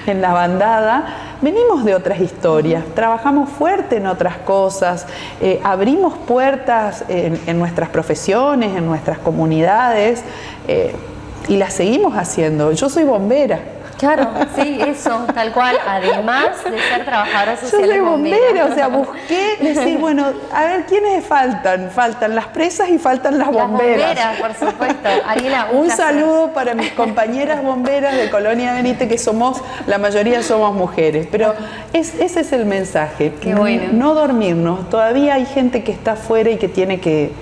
en la bandada, venimos de otras historias, trabajamos fuerte en otras cosas, abrimos puertas en nuestras profesiones, en nuestras comunidades, y las seguimos haciendo. Yo soy bombera. Claro, sí, eso, tal cual. Además de ser trabajadora social. Yo soy bombera, o sea, busqué decir, bueno, a ver, ¿quiénes faltan? Faltan las presas y faltan las bomberas. Las bomberas, por supuesto. Ariela, un saludo para mis compañeras bomberas de Colonia Benítez, que la mayoría somos mujeres. Pero ese es el mensaje. Qué bueno. No dormirnos. Todavía hay gente que está afuera y que tiene que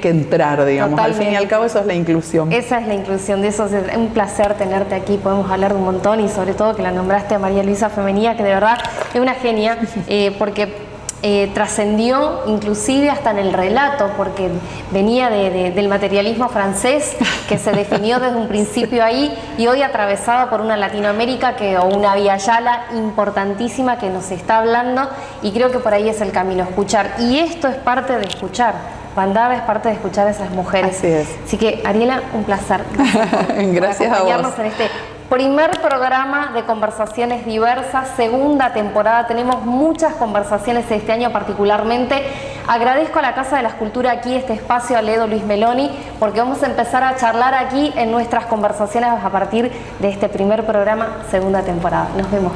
entrar, digamos. Totalmente. Al fin y al cabo eso es la inclusión. Esa es la inclusión, de eso es un placer tenerte aquí, podemos hablar de un montón y sobre todo que la nombraste a María Luisa Femenía, que de verdad es una genia, porque trascendió inclusive hasta en el relato, porque venía del materialismo francés que se definió desde un principio ahí y hoy atravesada por una Latinoamérica o una Vía Yala importantísima que nos está hablando, y creo que por ahí es el camino, escuchar, y esto es parte de escuchar. Bandada es parte de escuchar a esas mujeres. Así es. Así que, Ariela, un placer. Gracias a vos. En este primer programa de Conversaciones Diversas, segunda temporada. Tenemos muchas conversaciones este año particularmente. Agradezco a la Casa de la Escultura aquí, este espacio, a Ledo Luis Meloni, porque vamos a empezar a charlar aquí en nuestras conversaciones a partir de este primer programa, segunda temporada. Nos vemos.